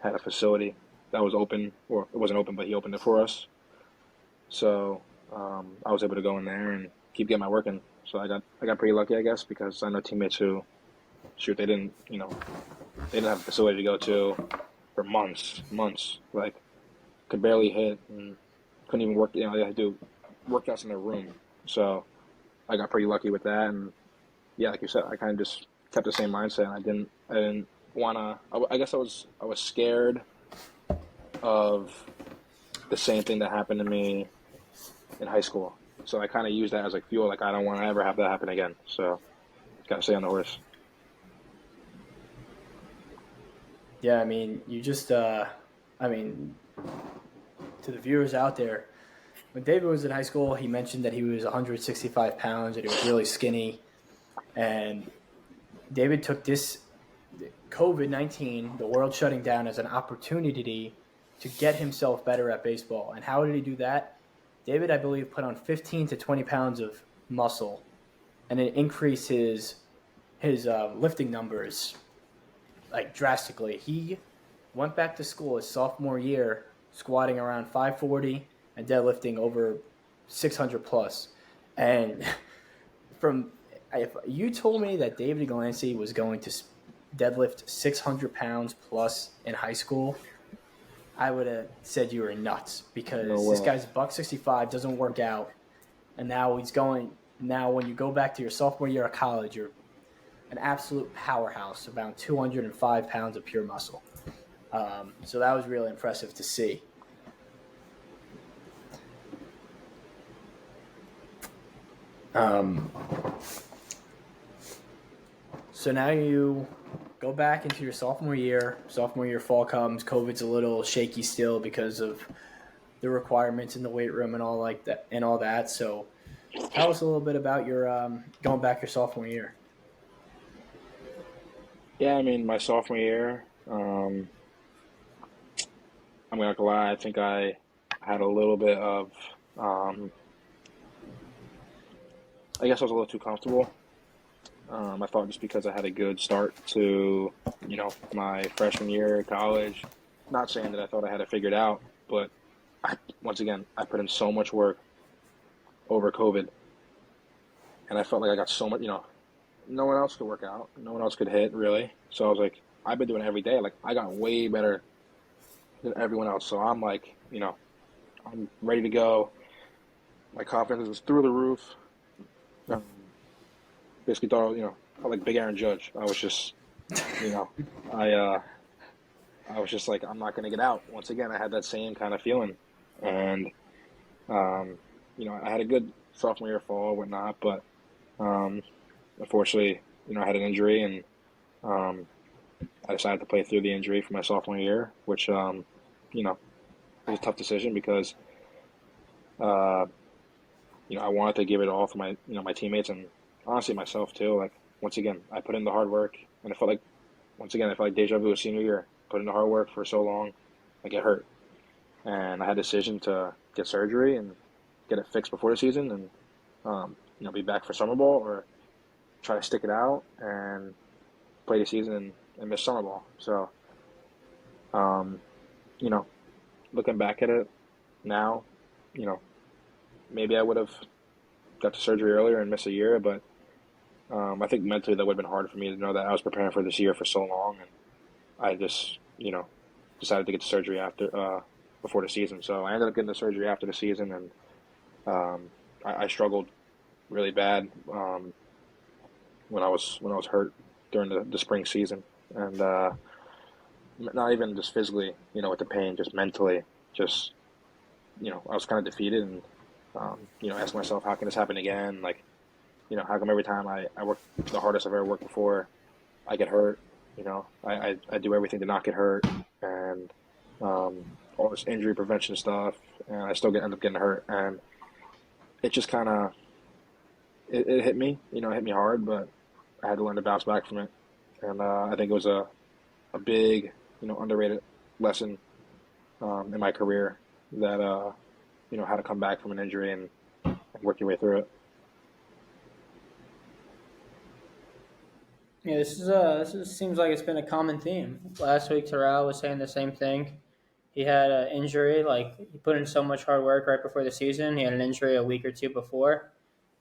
had a facility that was open, or it wasn't open, but he opened it for us. So I was able to go in there and keep getting my work in. So I got pretty lucky, I guess, because I know teammates who, shoot, they didn't have a facility to go to for months, like could barely hit and couldn't even work. They had to do workouts in their room. So I got pretty lucky with that, and yeah, like you said, I kind of just kept the same mindset. I didn't wanna. I guess I was scared of the same thing that happened to me in high school. So I kind of used that as like fuel. Like I don't want to ever have that happen again. So gotta stay on the horse. Yeah, I mean, you just, I mean, to the viewers out there, when David was in high school, he mentioned that he was 165 pounds and he was really skinny. And David took this COVID-19, the world shutting down, as an opportunity to get himself better at baseball. And how did he do that? David, I believe, put on 15 to 20 pounds of muscle, and it increased his lifting numbers like drastically. He went back to school his sophomore year, squatting around 540 and deadlifting over 600 plus. And from if you told me that David Glancy was going to deadlift 600 pounds plus in high school, I would have said you were nuts, No because this way. guy's buck 65, doesn't work out, and now he's going. Now, when you go back to your sophomore year of college, you're an absolute powerhouse, about 205 pounds of pure muscle. So that was really impressive to see. Um, so now you go back into your sophomore year. Sophomore year fall comes. COVID's a little shaky still because of the requirements in the weight room and all like that and all that. So tell us a little bit about your going back your sophomore year. Yeah, I mean, my sophomore year, I'm not gonna lie, I think I had a little bit of, um, I guess I was a little too comfortable. I thought just because I had a good start to, my freshman year of college, not saying that I thought I had it figured out, but once again, I put in so much work over COVID, and I felt like I got so much, no one else could work out, no one else could hit really. So I was like, I've been doing it every day. Like I got way better than everyone else. So I'm like, I'm ready to go. My confidence was through the roof. Um, Basically thought, I like Big Aaron Judge. I was just, you know, I I was just like, I'm not gonna get out. Once again, I had that same kind of feeling, and um, I had a good sophomore year fall, whatnot, but um, unfortunately, I had an injury, and um, I decided to play through the injury for my sophomore year, which you know, was a tough decision because uh, I wanted to give it all for my teammates and honestly myself too. Like once again, I put in the hard work, and I felt like I felt like deja vu senior year. Put in the hard work for so long, I get hurt, and I had a decision to get surgery and get it fixed before the season, and be back for summer ball, or try to stick it out and play the season and miss summer ball. So, um, you know, looking back at it now, you know, maybe I would have got the surgery earlier and missed a year, but I think mentally that would have been hard for me to know that I was preparing for this year for so long, and I just, decided to get the surgery after before the season. So I ended up getting the surgery after the season, and I struggled really bad when I was hurt during the spring season, and not even just physically, with the pain, just mentally, just I was kind of defeated, and asked myself, how can this happen again? Like, how come every time I work the hardest I've ever worked before, I get hurt? I do everything to not get hurt, and all this injury prevention stuff, and I still end up getting hurt. And it just kind of it hit me, it hit me hard, but I had to learn to bounce back from it. And I think it was a big, underrated lesson in my career that how to come back from an injury and work your way through it. Yeah, seems like it's been a common theme. Last week, Terrell was saying the same thing. He had an injury, like he put in so much hard work right before the season. He had an injury a week or two before,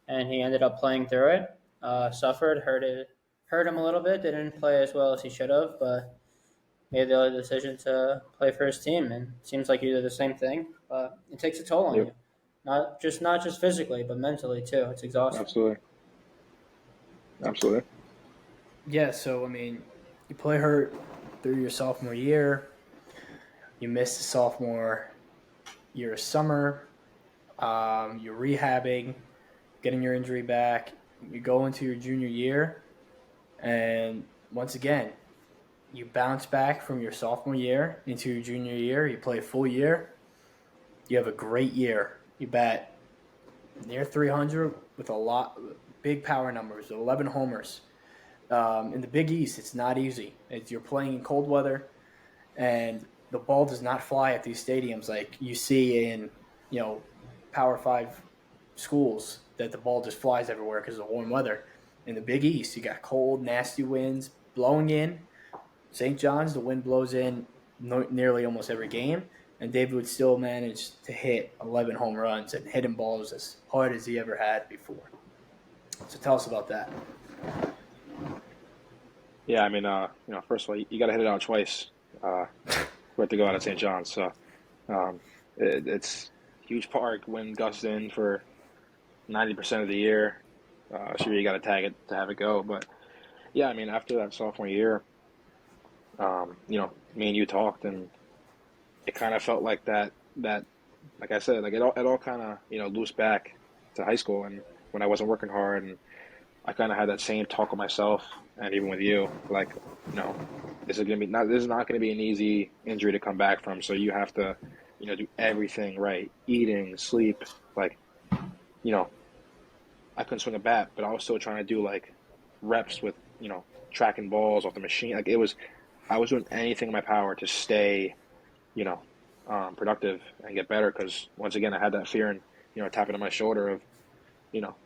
and he ended up playing through it. Suffered, hurt him a little bit. Didn't play as well as he should have, but made the other decision to play for his team. And it seems like you did the same thing, but it takes a toll on Yep, you, not just physically, but mentally too. It's exhausting. absolutely, absolutely. Yeah, so I mean, you play hurt through your sophomore year. You missed the sophomore year of summer. You're rehabbing, getting your injury back. You go into your junior year, and once again, you bounce back from your sophomore year into your junior year. You play a full year. You have a great year. You bat near 300 with a lot, big power numbers, 11 homers. In the Big East, it's not easy. You're playing in cold weather, and the ball does not fly at these stadiums like you see in Power Five schools that the ball just flies everywhere because of the warm weather. In the Big East, you got cold, nasty winds blowing in. St. John's, the wind blows in nearly almost every game, and David would still manage to hit 11 home runs and hitting balls as hard as he ever had before. So tell us about that. Yeah, I mean, first of all, you got to hit it out twice. We have to go out at St. John's, so um, it's huge park. Wind gusts in for 90% of the year. Sure, you got to tag it to have it go, but yeah, I mean, after that sophomore year, me and you talked, and it kind of felt like that, like I said, like it all kind of loosed back to high school, and when I wasn't working hard, and I kind of had that same talk with myself, and even with you, like, you know, this is not gonna be an easy injury to come back from. So you have to, do everything right, eating, sleep, like, you know, I couldn't swing a bat, but I was still trying to do like reps with, tracking balls off the machine. Like I was doing anything in my power to stay, you know, productive and get better. Because once again, I had that fear and tapping on my shoulder of,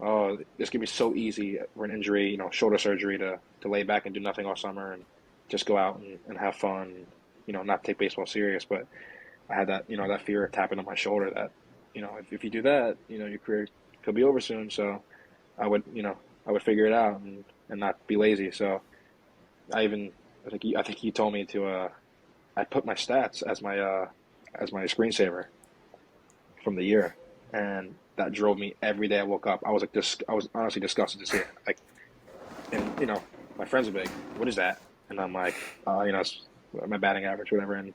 oh, this could be so easy for an injury, shoulder surgery to lay back and do nothing all summer and just go out and have fun, not take baseball serious. But I had that, that fear of tapping on my shoulder that, if you do that, your career could be over soon. So I would, I would figure it out and not be lazy. So I even, I think he told me to, I put my stats as my screensaver from the year, and that drove me every day I woke up. I was like, I was honestly disgusted to see it. Like, and my friends would be like, "What is that?" And I'm like, it's my batting average, whatever. And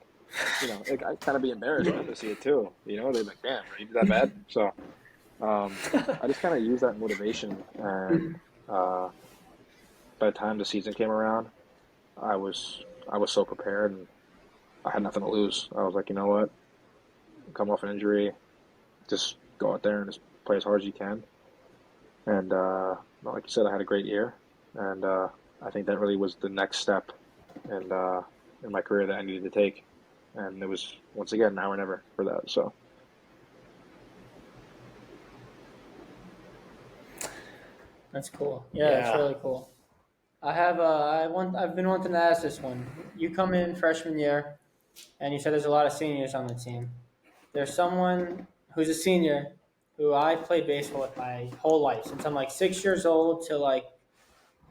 like, I kind of be embarrassed for them to see it too. They'd be like, "Damn, you did that bad." So I just kind of use that motivation, and by the time the season came around, I was so prepared, and I had nothing to lose. I was like, you know what, come off an injury, just go out there and just play as hard as you can. And like you said, I had a great year, and I think that really was the next step in my career that I needed to take. And it was once again now or never for that. So That's cool. Yeah, it's Yeah. really cool. I've been wanting to ask this one. You come in freshman year, and you said there's a lot of seniors on the team. There's someone who's a senior who I played baseball with my whole life since I'm like 6 years old to like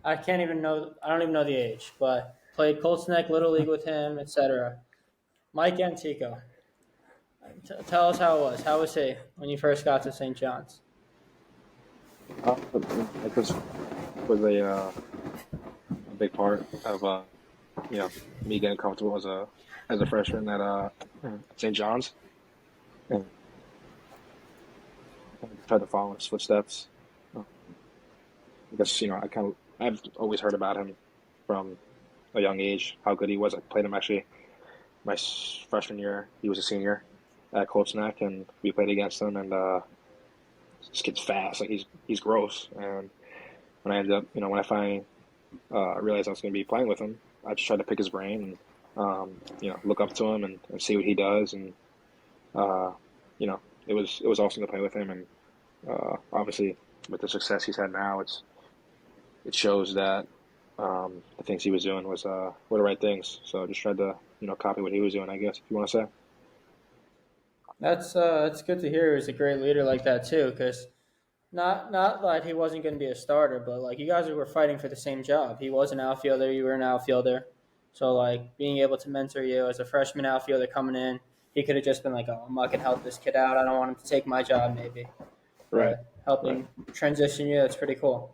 I don't even know the age, but played Colts Neck Little League with him, etc. Mike Antico. Tell us how it was. How was he when you first got to St. John's? it was a big part of you know me getting comfortable as a freshman at St. John's, and I tried to follow in his footsteps. I guess I've always heard about him from a young age, how good he was. I played him actually my freshman year. He was a senior at Colts Neck, and we played against him. And this kid's fast, like he's gross. And when I ended up, when I finally realized I was going to be playing with him, I just tried to pick his brain and look up to him and see what he does. And uh, it was awesome to play with him. And obviously, with the success he's had now, it shows that the things he was doing were the right things. So I just tried to copy what he was doing, I guess, if you want to say. That's good to hear. He's a great leader like that too, because not that he wasn't going to be a starter, but like you guys were fighting for the same job. He was an outfielder, you were an outfielder, so like being able to mentor you as a freshman outfielder coming in, he could have just been like, "Oh, I can help this kid out. I don't want him to take my job, maybe." Right, But right. helping transition you, that's pretty cool.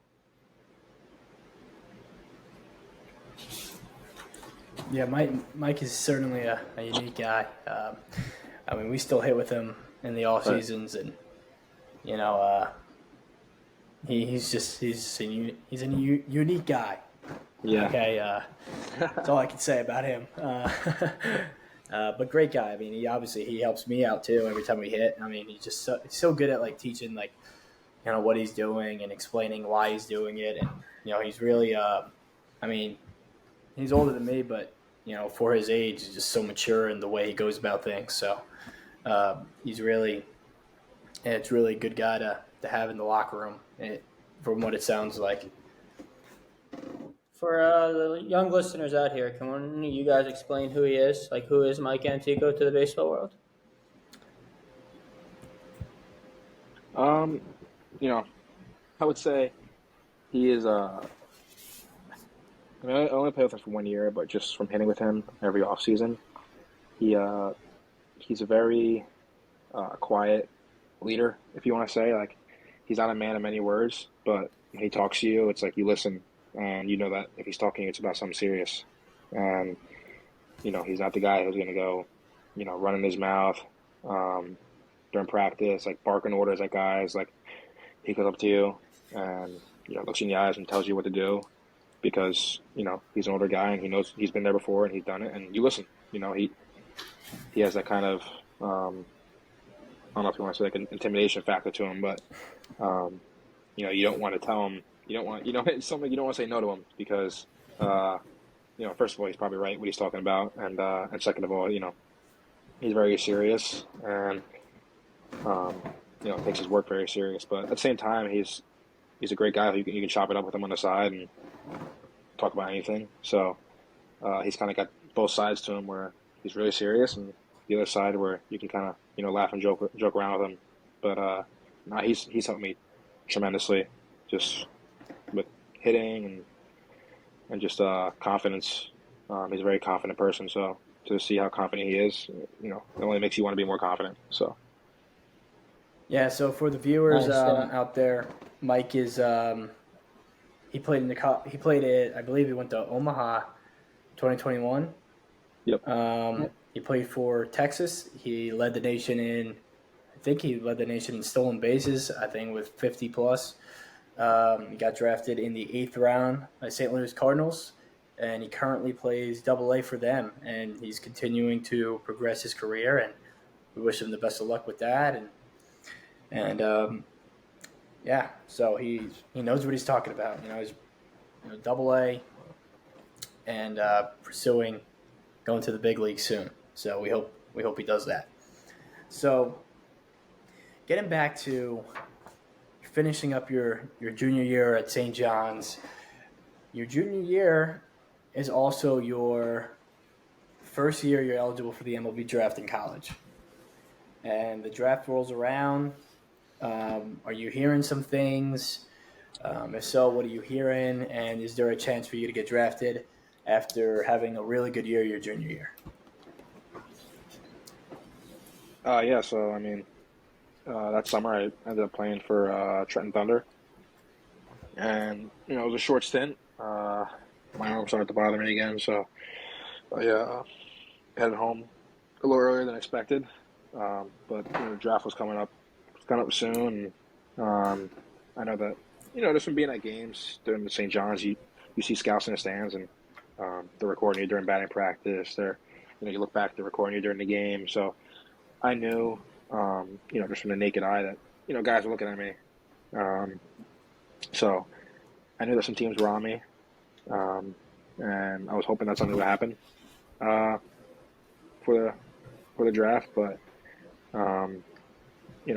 Yeah, Mike is certainly a unique guy. I mean, we still hit with him in the off Right. seasons, and you know, he's a unique guy. Yeah. Okay, that's all I can say about him. But great guy. I mean, he helps me out too every time we hit. I mean, he's so good at like teaching like what he's doing and explaining why he's doing it, and he's really I mean, he's older than me, but for his age, he's just so mature in the way he goes about things. So he's really it's really a good guy to have in the locker room. From what it sounds like. For the young listeners out here, can one of you guys explain who he is? Like, who is Mike Antico to the baseball world? Um, you know, I would say he is. I mean, I only played with him for 1 year, but just from hitting with him every off season, he he's a very quiet leader, if you want to say. Like, he's not a man of many words, but when he talks to you, it's like you listen, and you know that if he's talking, it's about something serious. And he's not the guy who's going to go, running his mouth um, during practice, like barking orders at guys. Like, he goes up to you and looks you in the eyes and tells you what to do because he's an older guy and he knows he's been there before and he's done it. And you listen. He has that kind of I don't know if you want to say like an intimidation factor to him, but um, you don't want to tell him. You don't want it's something you don't want to say no to him because first of all he's probably right what he's talking about, and second of all he's very serious and um, takes his work very serious. But at the same time he's a great guy who you can chop it up with him on the side and talk about anything. So he's kind of got both sides to him where he's really serious, and the other side where you can kind of laugh and joke around with him. But no, he's helped me tremendously, just with hitting and just confidence. He's a very confident person, so to see how confident he is, it only makes you want to be more confident. So Yeah. So for the I viewers understand. out there, Mike is he played it. I believe he went to Omaha, 2021. yep, Yep. He played for Texas. He led the nation in. I think he led the nation in stolen bases. I think with 50 plus. He got drafted in the 8th round by St. Louis Cardinals, and he currently plays Double A for them. And he's continuing to progress his career, and we wish him the best of luck with that. And yeah, so he knows what he's talking about. He's Double A and pursuing going to the big league soon. So we hope he does that. So getting back to finishing up your junior year at St. John's, your junior year is also your first year you're eligible for the MLB draft in college. And the draft rolls around. Are you hearing some things? If so, what are you hearing? And is there a chance for you to get drafted after having a really good year your junior year? yeah. So I mean, that summer I ended up playing for Trenton Thunder, and it was a short stint. My arm started to bother me again, so I headed home a little earlier than expected. But the draft was coming up soon. And, I know that just from being at games during the St. John's, you see scouts in the stands, and they're recording you during batting practice. They're you look back at the recording you during the game. So I knew, just from the naked eye that, guys were looking at me. Um, so I knew that some teams were on me, um, and I was hoping that something would happen uh, for the draft. But um, it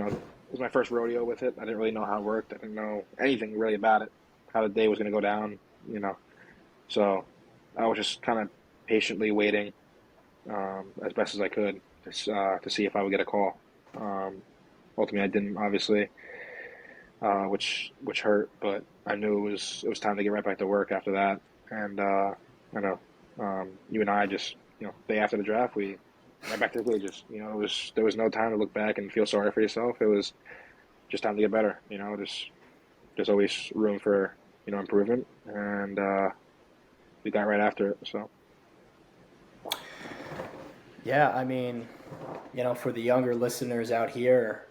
was my first rodeo with it. I didn't really know how it worked. I didn't know anything really about it, how the day was going to go down. So I was just kind of patiently waiting as best as I could to see if I would get a call. Ultimately, I didn't, obviously, which hurt, but I knew it was time to get right back to work after that. And I know you and I just day after the draft we right back to the pages. There was no time to look back and feel sorry for yourself. It was just time to get better. There's always room for improvement, and we got right after it. So Yeah, I mean, for the younger listeners out here,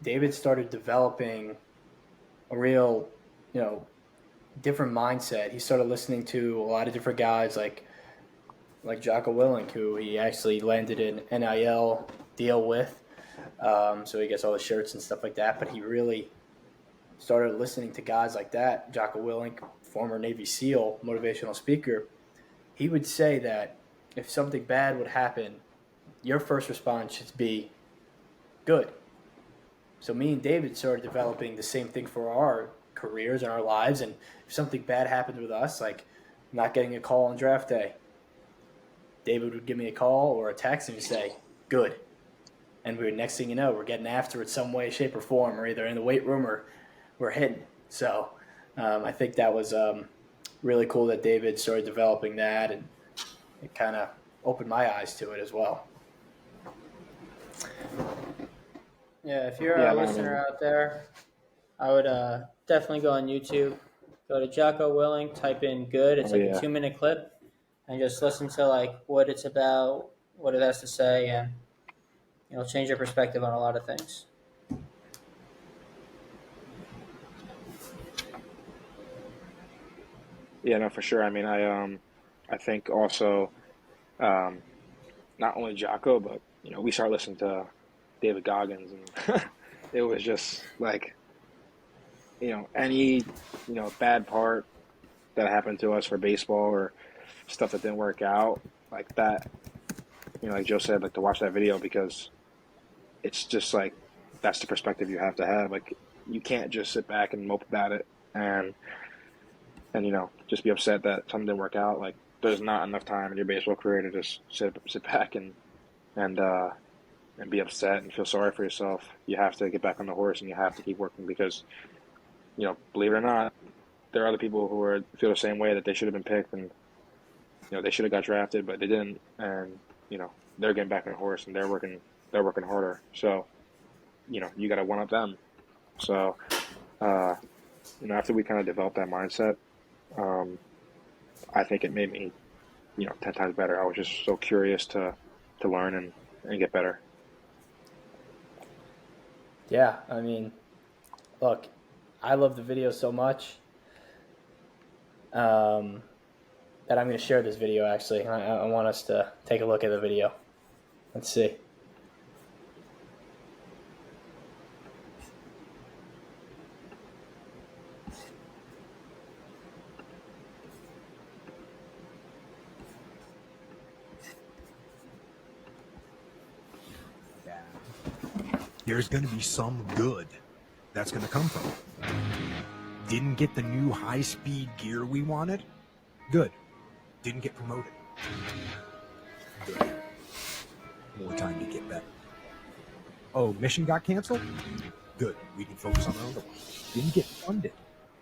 David started developing a real, you know, different mindset. He started listening to a lot of different guys like Jocko Willink, who he actually landed an NIL deal with. So he gets all the shirts and stuff like that. But he really started listening to guys like that. Jocko Willink, former Navy SEAL, motivational speaker, he would say that if something bad would happen, your first response should be good. So me and David started developing the same thing for our careers and our lives. And if something bad happened with us, like not getting a call on draft day, David would give me a call or a text and say, good. And next thing you know, we're getting after it some way, shape, or form, or either in the weight room or we're hitting. So I think that was really cool that David started developing that, and it kind of opened my eyes to it as well. Yeah, if you're yeah, a no, I listener mean, out there, I would definitely go on YouTube, go to Jocko Willing, type in "good." It's oh like a yeah, 2 minute clip, and just listen to like what it's about, what it has to say, and change your perspective on a lot of things. yeah, no, for sure. I mean, I think also um, not only Jocko, but we started listening to David Goggins, and it was just like any bad part that happened to us for baseball or stuff that didn't work out like that. Like Joe said, like to watch that video because it's just like that's the perspective you have to have. Like you can't just sit back and mope about it and just be upset that something didn't work out. Like there's not enough time in your baseball career to just sit back and uh and be upset and feel sorry for yourself. You have to get back on the horse and you have to keep working because believe it or not, there are other people who feel the same way that they should have been picked and they should have got drafted but they didn't, and they're getting back on the horse and they're working harder. So you got to one up them. So uh, after we kind of developed that mindset, um, I think it made me 10 times better. I was just so curious to learn and get better. Yeah, I mean, look, I love the video so much um, that I'm going to share this video, actually. I want us to take a look at the video. Let's see. There's going to be some good that's going to come from it. Didn't get the new high-speed gear we wanted? Good. Didn't get promoted? Good. More time to get better. Oh, mission got canceled? Good. We can focus on our other one. Didn't get funded.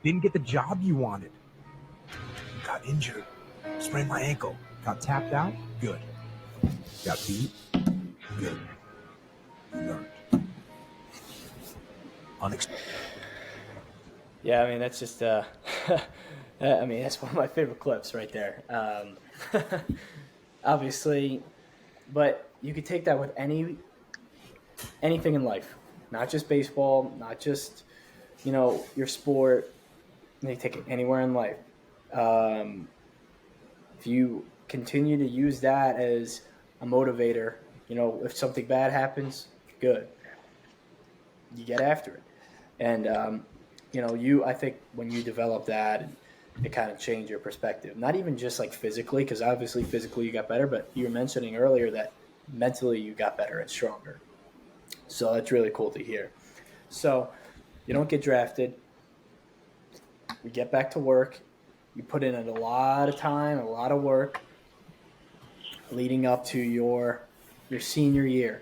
Didn't get the job you wanted. Got injured. Sprained my ankle. Got tapped out? Good. Got beat? Good. You learned. Unexpected. Yeah, I mean, that's just, I mean, that's one of my favorite clips right there. Obviously, but you could take that with anything in life, not just baseball, not just, your sport. You can take it anywhere in life. If you continue to use that as a motivator. You know, if something bad happens, good, you get after it. And you know, I think when you develop that, it kind of changed your perspective. Not even just like physically, because obviously physically you got better, but you were mentioning earlier that mentally you got better and stronger. So that's really cool to hear. So you don't get drafted. You get back to work. You put in a lot of time, a lot of work leading up to your senior year.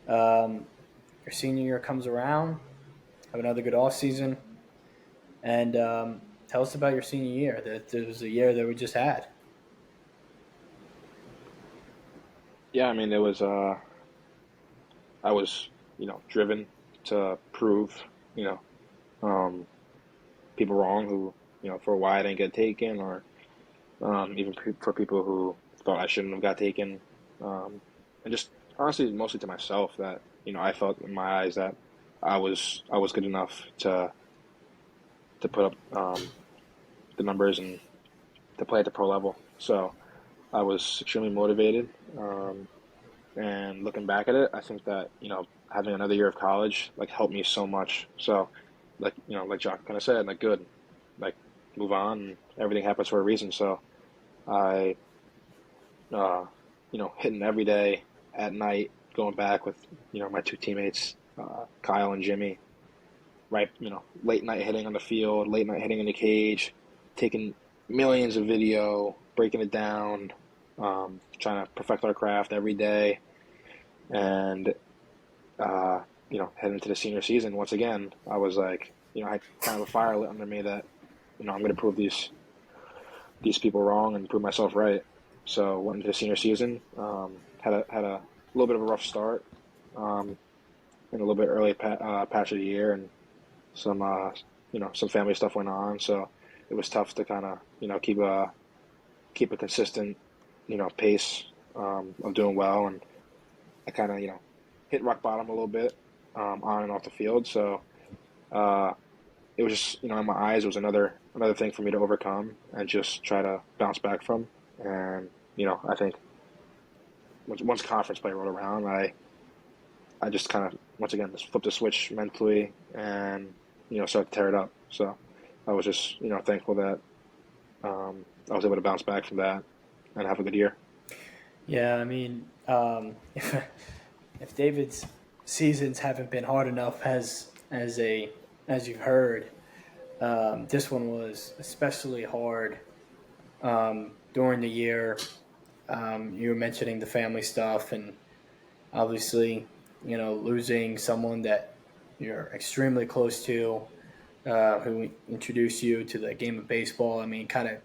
Um, your senior year comes around. Have another good off season, and tell us about your senior year. That was a year that we just had. Yeah, I mean, it was. I was, driven to prove, you know, um, people wrong who, for why I didn't get taken, or even for people who thought I shouldn't have got taken, and just honestly, mostly to myself that I felt in my eyes that I was good enough to put up the numbers and to play at the pro level. So I was extremely motivated. And looking back at it, I think that having another year of college like helped me so much. So like John kind of said, like good, like move on. And everything happens for a reason. So I hitting every day at night, going back with my two teammates, Kyle and Jimmy. Right, late night hitting on the field, late night hitting in the cage, taking millions of video, breaking it down, trying to perfect our craft every day, and heading into the senior season once again. I was like, I had kind of a fire lit under me that I'm going to prove these people wrong and prove myself right. So went into the senior season, had a little bit of a rough start, in a little bit early patch of the year, and some family stuff went on, so it was tough to kind of keep a consistent pace of doing well, and I kind of hit rock bottom a little bit on and off the field. So uh, it was just in my eyes, it was another thing for me to overcome and just try to bounce back from. And I think once conference play rolled around, I just kind of once again just flipped the switch mentally and started to tear it up. So I was just thankful that I was able to bounce back from that and have a good year. Yeah, I mean, if David's seasons haven't been hard enough as you've heard, this one was especially hard during the year. You were mentioning the family stuff, and obviously, losing someone that you're extremely close to, who introduced you to the game of baseball. I mean, kind of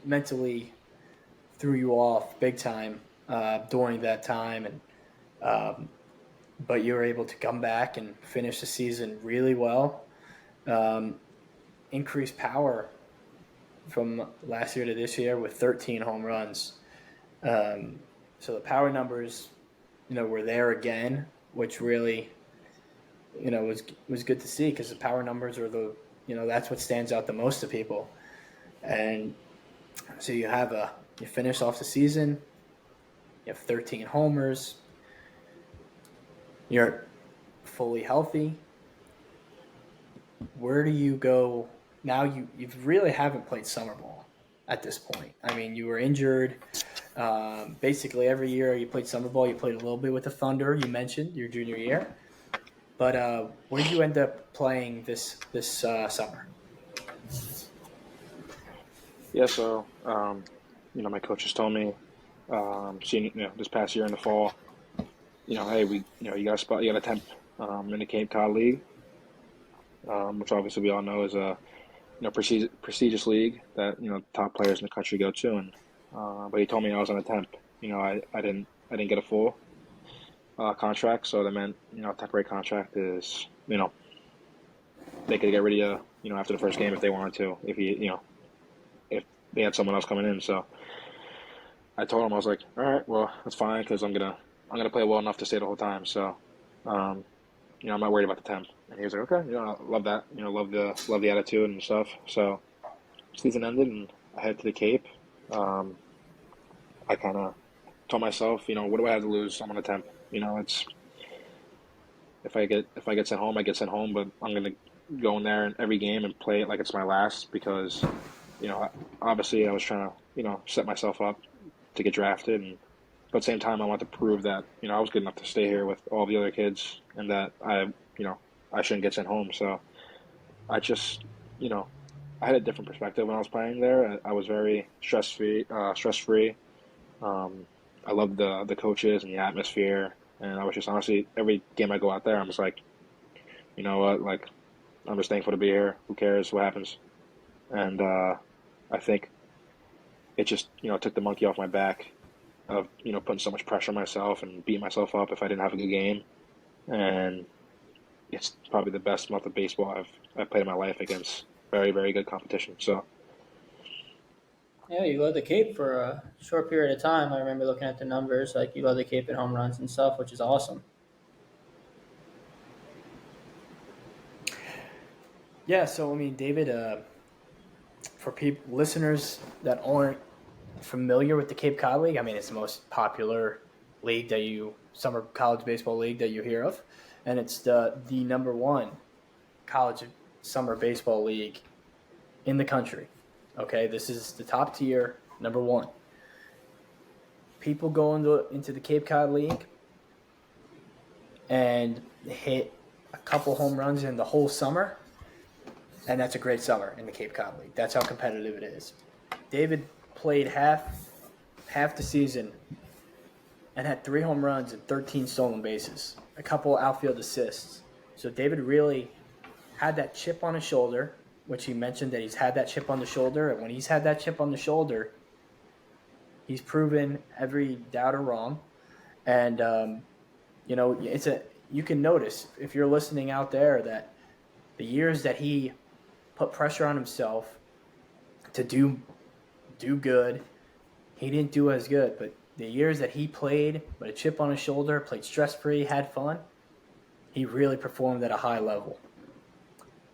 mentally threw you off big time during that time, and but you were able to come back and finish the season really well. Um, Increased power from last year to this year with 13 home runs. Um, so the power numbers, were there again, which really, was good to see because the power numbers are that's what stands out the most to people. And so you finish off the season, you have 13 homers, you're fully healthy. Where do you go now? You really haven't played summer ball at this point. I mean, you were injured. Basically, every year you played summer ball. You played a little bit with the Thunder. You mentioned your junior year, but where did you end up playing this summer? Yeah, so my coaches told me, this past year in the fall, hey, you got a spot, you got a temp in the Cape Cod League, which obviously we all know is a prestigious league that top players in the country go to, and but he told me I was on a temp. I didn't get a full contract, so that meant temporary contract is they could get rid of you after the first game if they wanted to, if they had someone else coming in. So I told him, I was like, all right, well that's fine because I'm gonna play well enough to stay the whole time. So I'm not worried about the temp. And he was like, okay, I love that, love the attitude and stuff. So season ended and I headed to the Cape. I kind of told myself, what do I have to lose? I'm gonna attempt. It's if I get sent home, I get sent home, but I'm gonna go in there in every game and play it like it's my last because obviously I was trying to set myself up to get drafted, and but at the same time I want to prove that I was good enough to stay here with all the other kids and that I shouldn't get sent home. So I just you know I had a different perspective when I was playing there. I was very stress free. Um, I loved the coaches and the atmosphere, and I was just honestly every game I go out there, I'm just like, you know what, like I'm just thankful to be here. Who cares what happens? And I think it just took the monkey off my back of putting so much pressure on myself and beating myself up if I didn't have a good game. And it's probably the best month of baseball I've played in my life against very very good competition. So Yeah, you led the Cape for a short period of time. I remember looking at the numbers, like you led the Cape in home runs and stuff, which is awesome. Yeah, so I mean, David, for people listeners that aren't familiar with the Cape Cod League, I mean, it's the most popular league summer college baseball league that you hear of, and it's the number one college summer baseball league in the country. Okay, this is the top tier, number one. People go into the Cape Cod League and hit a couple home runs in the whole summer, and that's a great summer in the Cape Cod League. That's how competitive it is. David played half the season and had 3 home runs and 13 stolen bases, a couple outfield assists. So David really had that chip on his shoulder, which he mentioned that he's had that chip on the shoulder. And when he's had that chip on the shoulder, he's proven every doubter wrong. And you can notice if you're listening out there that the years that he put pressure on himself to do good, he didn't do as good. But the years that he played with a chip on his shoulder, played stress-free, had fun, he really performed at a high level.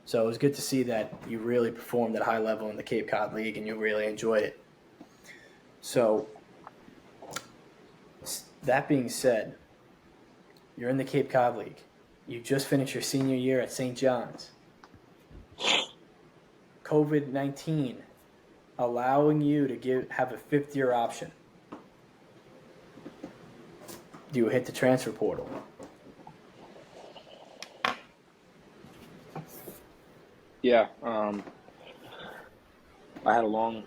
So it was good to see that you really performed at a high level in the Cape Cod League and you really enjoyed it. So that being said, you're in the Cape Cod League. You just finished your senior year at St. John's. COVID-19 allowing you to have a fifth-year option. Do you hit the transfer portal? yeah, I had a long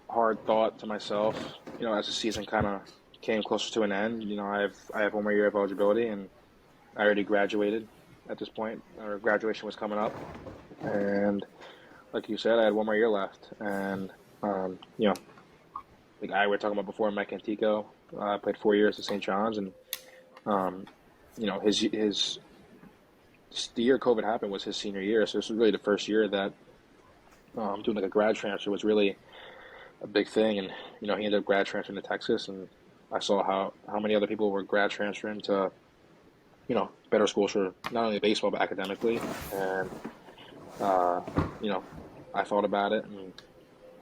hard thought to myself. As the season kind of came closer to an end. I have 1 more year of eligibility, and I already graduated at this point. Or graduation was coming up, and like you said, I had 1 more year left. And the guy we were talking about before, Mike Antico, played 4 years at St. John's, and his the year COVID happened was his senior year, so this was really the first year that doing like a grad transfer was really a big thing. And he ended up grad transferring to Texas, and I saw how many other people were grad transferring to better schools for not only baseball but academically. And I thought about it, and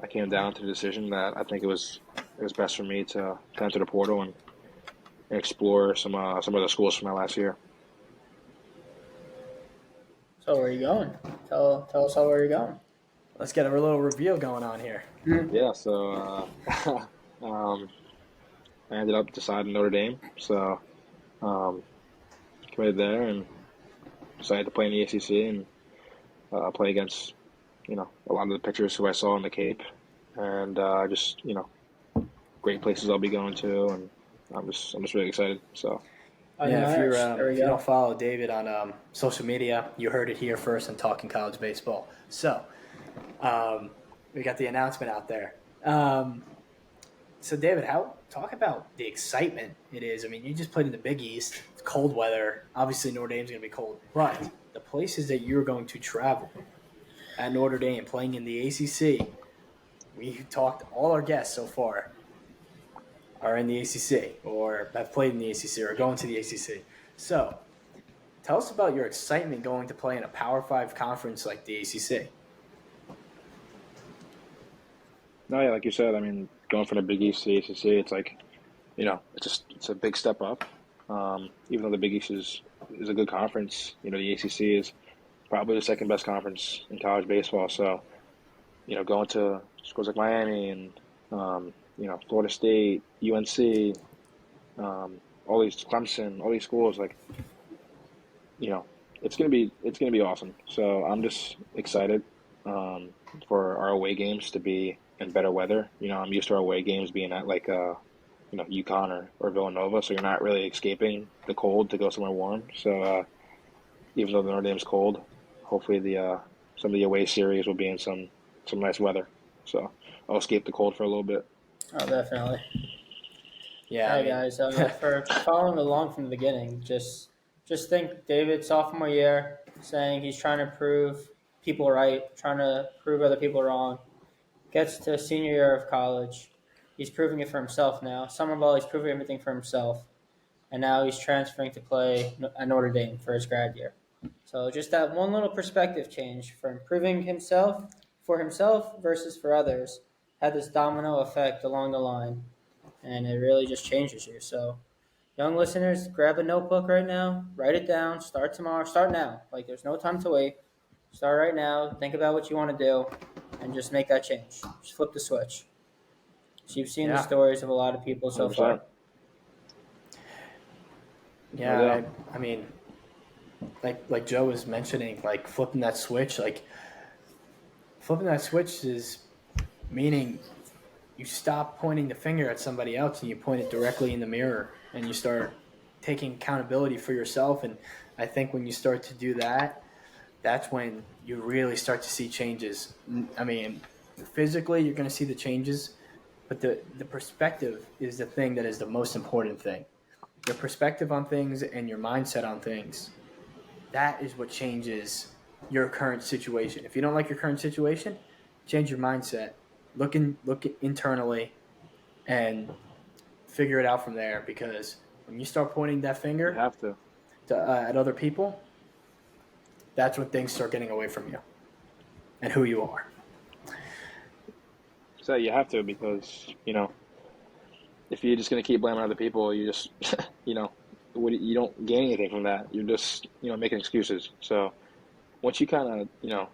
I came down to the decision that I think it was best for me to enter the portal and explore some of the schools from my last year. So where are you going? Tell us all where you're going. Let's get a little reveal going on here. Yeah, so I ended up deciding Notre Dame, so committed there and decided to play in the ACC and play against a lot of the pitchers who I saw in the Cape, and just great places I'll be going to, and I'm just really excited. So. Yeah, if you don't follow David on social media, you heard it here first on Talking College Baseball. So we got the announcement out there. So David, talk about the excitement it is. I mean, you just played in the Big East. It's cold weather. Obviously, Notre Dame's going to be cold. But the places that you're going to travel at Notre Dame, playing in the ACC, we talked, all our guests so far are in the ACC or have played in the ACC or going to the ACC. So tell us about your excitement going to play in a Power 5 conference like the ACC. No, yeah, like you said, I mean, going from the Big East to the ACC, it's like, it's a big step up. Even though the Big East is a good conference, the ACC is probably the second best conference in college baseball. So, going to schools like Miami and Florida State, UNC, all these Clemson, all these schools, like, you know, it's gonna be awesome. So I'm just excited for our away games to be in better weather. I'm used to our away games being at like UConn or Villanova, so you're not really escaping the cold to go somewhere warm. So even though the Notre Dame's cold, hopefully the some of the away series will be in some nice weather. So I'll escape the cold for a little bit. Oh, definitely. Yeah, Hey guys, for following along from the beginning, just think David sophomore year saying he's trying to prove people right, trying to prove other people wrong. Gets to senior year of college, he's proving it for himself now. Summer ball, he's proving everything for himself, and now he's transferring to play at Notre Dame for his grad year. So just that one little perspective change from proving himself for himself versus for others had this domino effect along the line, and it really just changes you. So young listeners, grab a notebook right now, write it down, start tomorrow, start now. Like there's no time to wait. Start right now, think about what you want to do, and just make that change. Just flip the switch. So you've seen the yeah, stories of a lot of people so 100%. far. No yeah. doubt. I mean, like Joe was mentioning, like flipping that switch. Like flipping that switch is meaning you stop pointing the finger at somebody else and you point it directly in the mirror and you start taking accountability for yourself. And I think when you start to do that, that's when you really start to see changes. I mean, physically, you're going to see the changes, but the perspective is the thing that is the most important thing. Your perspective on things and your mindset on things, that is what changes your current situation. If you don't like your current situation, change your mindset. Look internally and figure it out from there. Because when you start pointing that You finger have to. at other people, that's when things start getting away from you and who you are. So you have to because if you're just gonna keep blaming other people, you just you know you don't gain anything from that. You're just making excuses. So once you kind of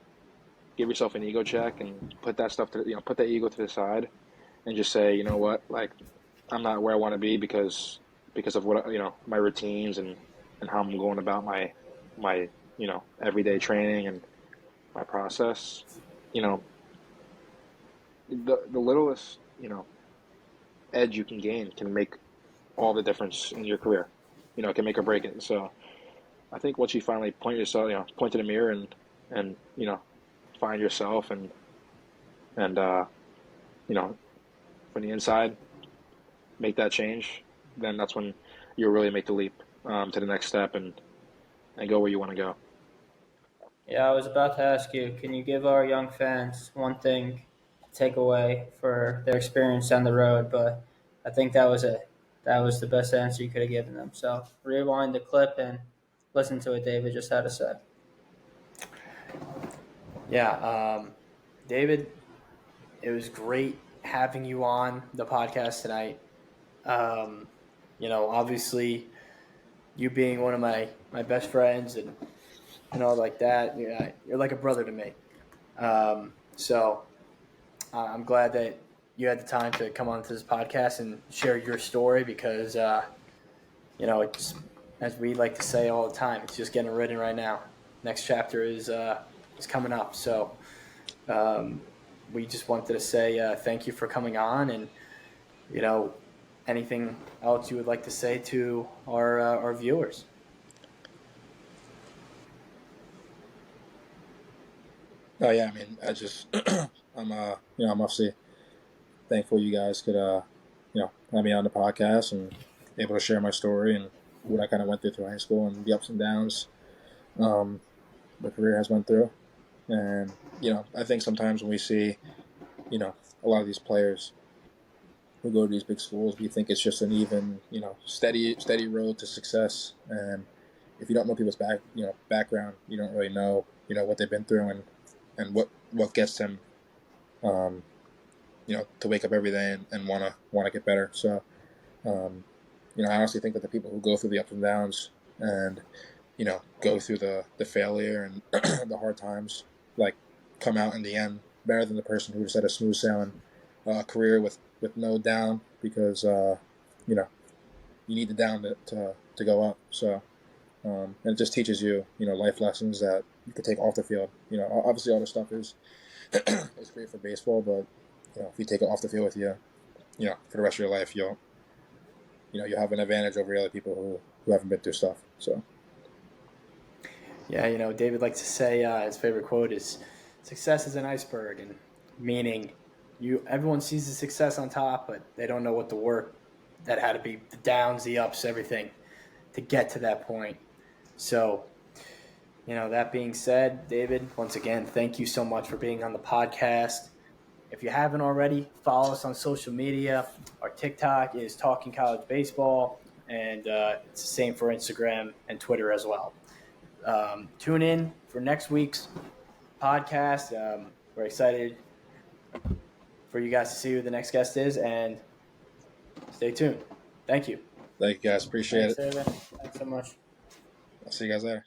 give yourself an ego check and put that stuff to put that ego to the side and just say, you know what, like I'm not where I want to be because of what my routines and how I'm going about my everyday training and my process. You know, the littlest edge you can gain can make all the difference in your career. It can make or break it. So I think once you finally point to the mirror and find yourself and from the inside make that change, then that's when you'll really make the leap to the next step and go where you want to go. Yeah, I was about to ask you, can you give our young fans one thing to take away for their experience down the road? But I think that was it. That was the best answer you could have given them. So rewind the clip and listen to what David just had to say. Yeah, David, it was great having you on the podcast tonight. Obviously, you being one of my best friends and all like that, you're like a brother to me. So I'm glad that you had the time to come onto this podcast and share your story because, it's, as we like to say all the time, it's just getting written right now. Next chapter is coming up. So we just wanted to say thank you for coming on and, anything else you would like to say to our viewers? Oh yeah, I mean, I'm obviously thankful you guys could have me on the podcast and able to share my story and what I kind of went through high school and the ups and downs my career has went through. And I think sometimes when we see a lot of these players who go to these big schools, we think it's just an even steady road to success. And if you don't know people's background, you don't really know what they've been through and what gets them to wake up every day and wanna get better. So, I honestly think that the people who go through the ups and downs and go through the failure and the hard times, like, come out in the end better than the person who just had a smooth sailing career with no down, because you know you need the down to go up. So, and it just teaches you life lessons that you could take off the field. Obviously all this stuff is is great for baseball, but if you take it off the field with you, for the rest of your life, you'll have an advantage over other people who haven't been through stuff. So. Yeah, David likes to say his favorite quote is, "Success is an iceberg," and meaning everyone sees the success on top, but they don't know what the work that had to be, the downs, the ups, everything to get to that point. So, that being said, David, once again, thank you so much for being on the podcast. If you haven't already, follow us on social media. Our TikTok is Talking College Baseball, and it's the same for Instagram and Twitter as well. Tune in for next week's podcast. We're excited for you guys to see who the next guest is, and stay tuned. Thank you. Thank you guys. Appreciate Thanks, it. David. Thanks so much. I'll see you guys later.